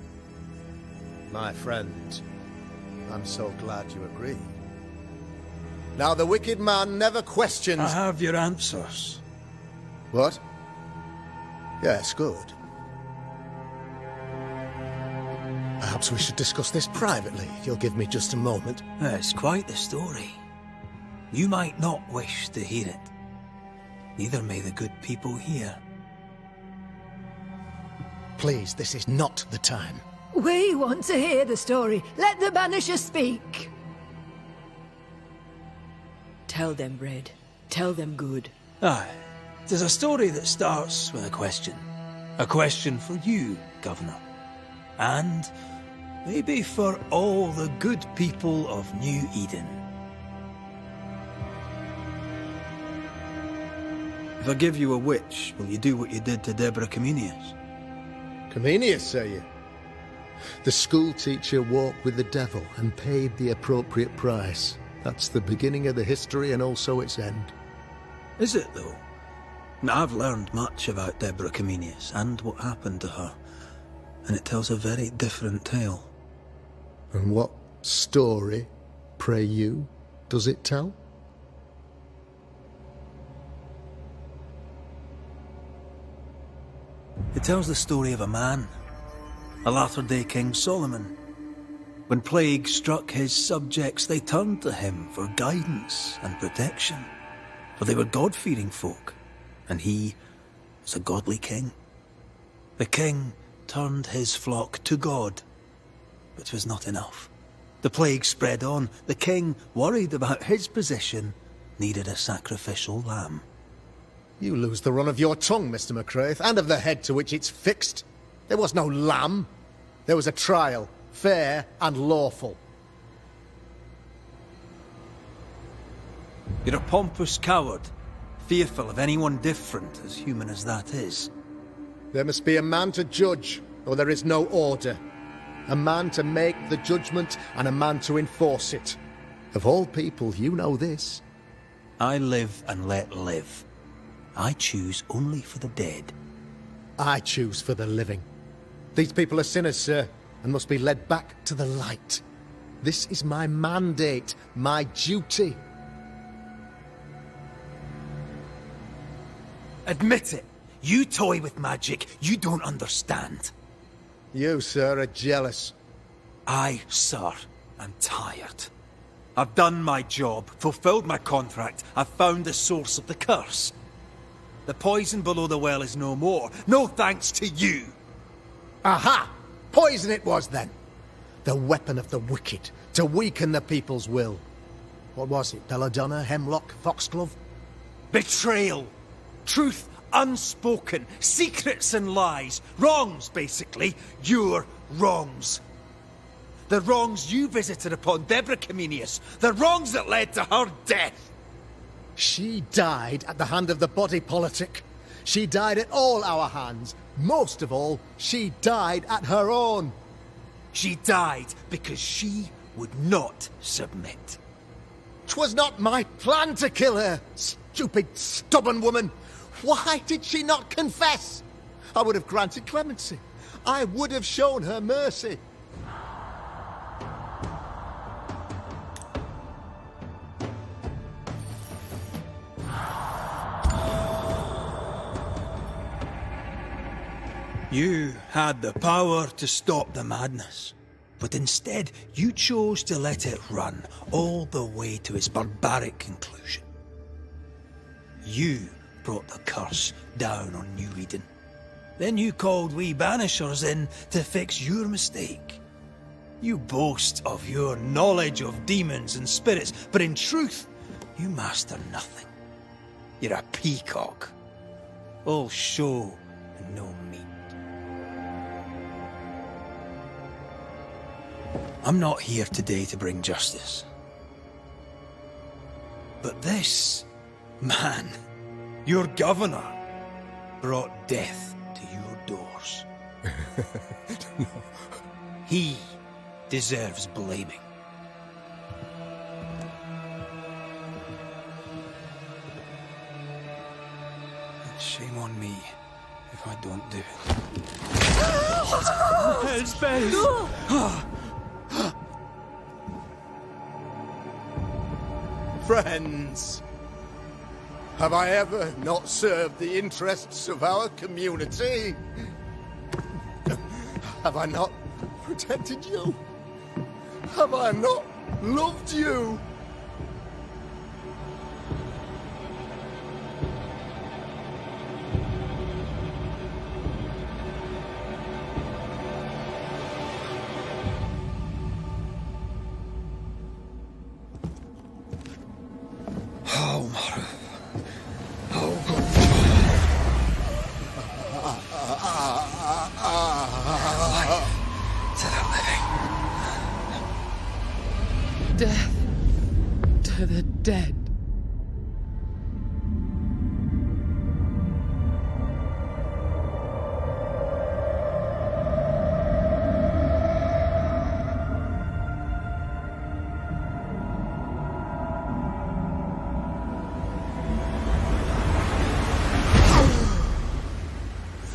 my friend, I'm so glad you agree. Now, the wicked man never questions... I have your answers. What? Yes, good. Perhaps we should discuss this privately, if you'll give me just a moment. It's quite the story. You might not wish to hear it. Neither may the good people here. Please, this is not the time. We want to hear the story. Let the Banishers speak. Tell them, Red. Tell them good. Aye. It is a story that starts with a question. A question for you, Governor. And maybe for all the good people of New Eden. If I give you a witch, will you do what you did to Deborah Comenius? Comenius, say you? The school teacher walked with the devil and paid the appropriate price. That's the beginning of the history and also its end. Is it, though? I've learned much about Deborah Comenius and what happened to her, and it tells a very different tale. And what story, pray you, does it tell? It tells the story of a man, a latter-day King Solomon. When plague struck his subjects, they turned to him for guidance and protection, for they were God-fearing folk, and he was a godly king. The king turned his flock to God, but it was not enough. The plague spread on. The king, worried about his position, needed a sacrificial lamb. You lose the run of your tongue, Mr. McCraith, and of the head to which it's fixed. There was no lamb. There was a trial, fair and lawful. You're a pompous coward, fearful of anyone different, as human as that is. There must be a man to judge, or there is no order. A man to make the judgment, and a man to enforce it. Of all people, you know this. I live and let live. I choose only for the dead. I choose for the living. These people are sinners, sir, and must be led back to the light. This is my mandate, my duty. Admit it. You toy with magic you don't understand. You, sir, are jealous. I, sir, am tired. I've done my job, fulfilled my contract. I've found the source of the curse. The poison below the well is no more. No thanks to you. Aha! Poison it was then. The weapon of the wicked, to weaken the people's will. What was it? Belladonna, hemlock, foxglove? Betrayal. Truth unspoken. Secrets and lies. Wrongs, basically. Your wrongs. The wrongs you visited upon Deborah Comenius. The wrongs that led to her death. She died at the hand of the body politic. She died at all our hands. Most of all, she died at her own. She died because she would not submit. 'Twas not my plan to kill her, stupid, stubborn woman. Why did she not confess? I would have granted clemency. I would have shown her mercy. You had the power to stop the madness, but instead you chose to let it run all the way to its barbaric conclusion. You brought the curse down on New Eden. Then you called we Banishers in to fix your mistake. You boast of your knowledge of demons and spirits, but in truth, you master nothing. You're a peacock. All show and no meat. I'm not here today to bring justice. But this man, your governor, brought death to your doors. He deserves blaming. And shame on me if I don't do it. Elspeth! Friends, have I ever not served the interests of our community? Have I not protected you? Have I not loved you? Death to the dead.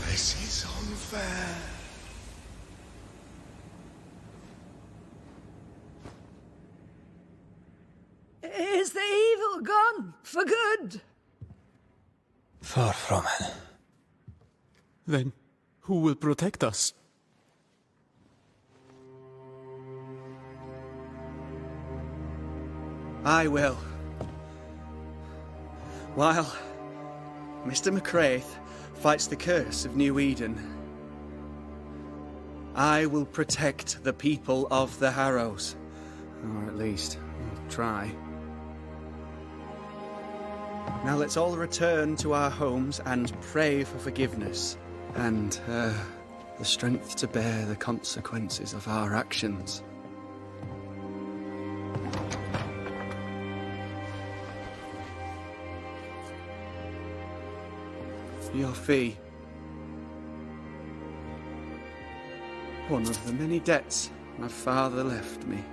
This is unfair. Is the evil gone for good? Far from it. Then who will protect us? I will. While Mr. McCraith fights the curse of New Eden, I will protect the people of the Harrows. Or at least, I'll try. Now let's all return to our homes and pray for forgiveness and the strength to bear the consequences of our actions. Your fee. One of the many debts my father left me.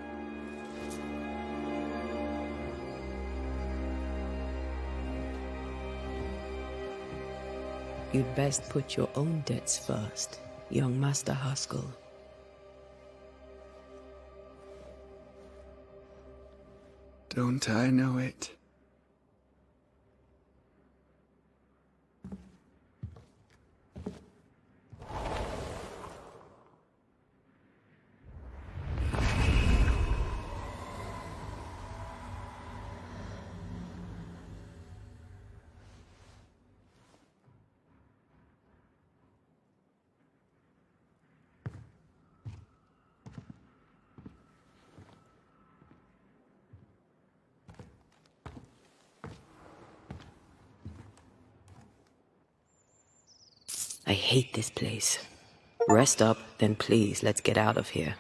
You'd best put your own debts first, young Master Haskell. Don't I know it? I hate this place. Rest up, then please, let's get out of here.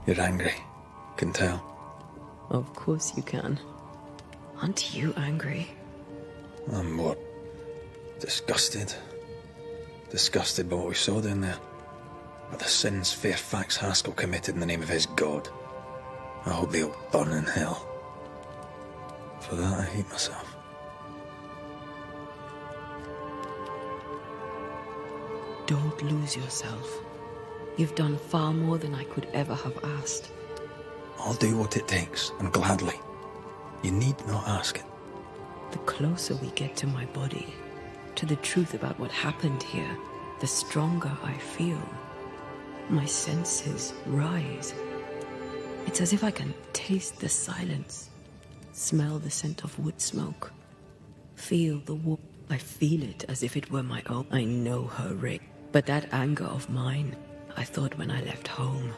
You're angry. Can tell. Of course you can. Aren't you angry? I'm more disgusted. Disgusted by what we saw down there. By the sins Fairfax Haskell committed in the name of his god. I hope they'll burn in hell. For that I hate myself. Don't lose yourself. You've done far more than I could ever have asked. I'll do what it takes, and gladly. You need not ask it. The closer we get to my body, to the truth about what happened here, the stronger I feel. My senses rise. It's as if I can taste the silence, smell the scent of wood smoke, feel the warmth. I feel it as if it were my own. I know her ring, but that anger of mine, I thought when I left home.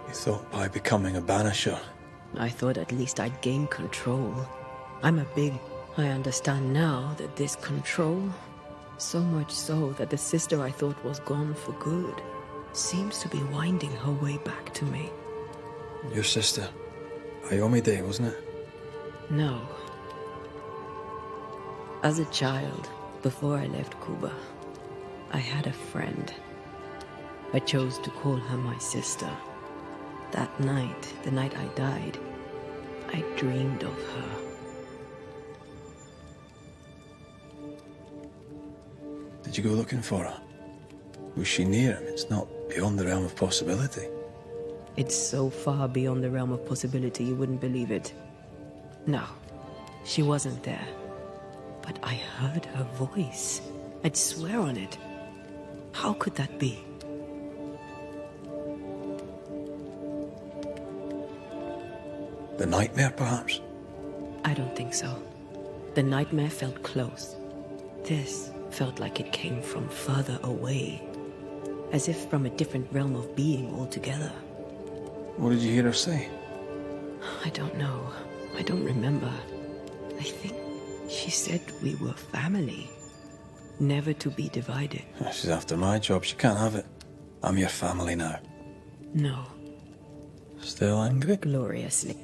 You thought by becoming a banisher? I thought at least I'd gain control. I understand now that this control, so much so that the sister I thought was gone for good, seems to be winding her way back to me. Your sister? Ayomide, wasn't it? No. As a child, before I left Cuba, I had a friend. I chose to call her my sister. That night, the night I died, I dreamed of her. Did you go looking for her? Was she near him? It's not beyond the realm of possibility. It's so far beyond the realm of possibility you wouldn't believe it. No, she wasn't there. But I heard her voice. I'd swear on it. How could that be? The nightmare, perhaps? I don't think so. The nightmare felt close. This felt like it came from further away. As if from a different realm of being altogether. What did you hear her say? I don't know. I don't remember. I think she said we were family. Never to be divided. She's after my job. She can't have it. I'm your family now. No. Still angry? Gloriously.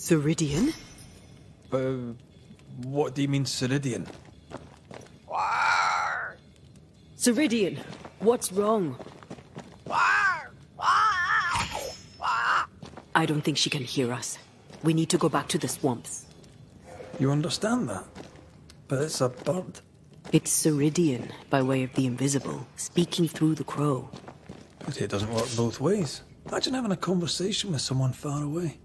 Ceridian? What do you mean, Ceridian? Ceridian, what's wrong? I don't think she can hear us. We need to go back to the swamps. You understand that? But it's a bird. It's Ceridian, by way of the invisible, speaking through the crow. But it doesn't work both ways. Imagine having a conversation with someone far away.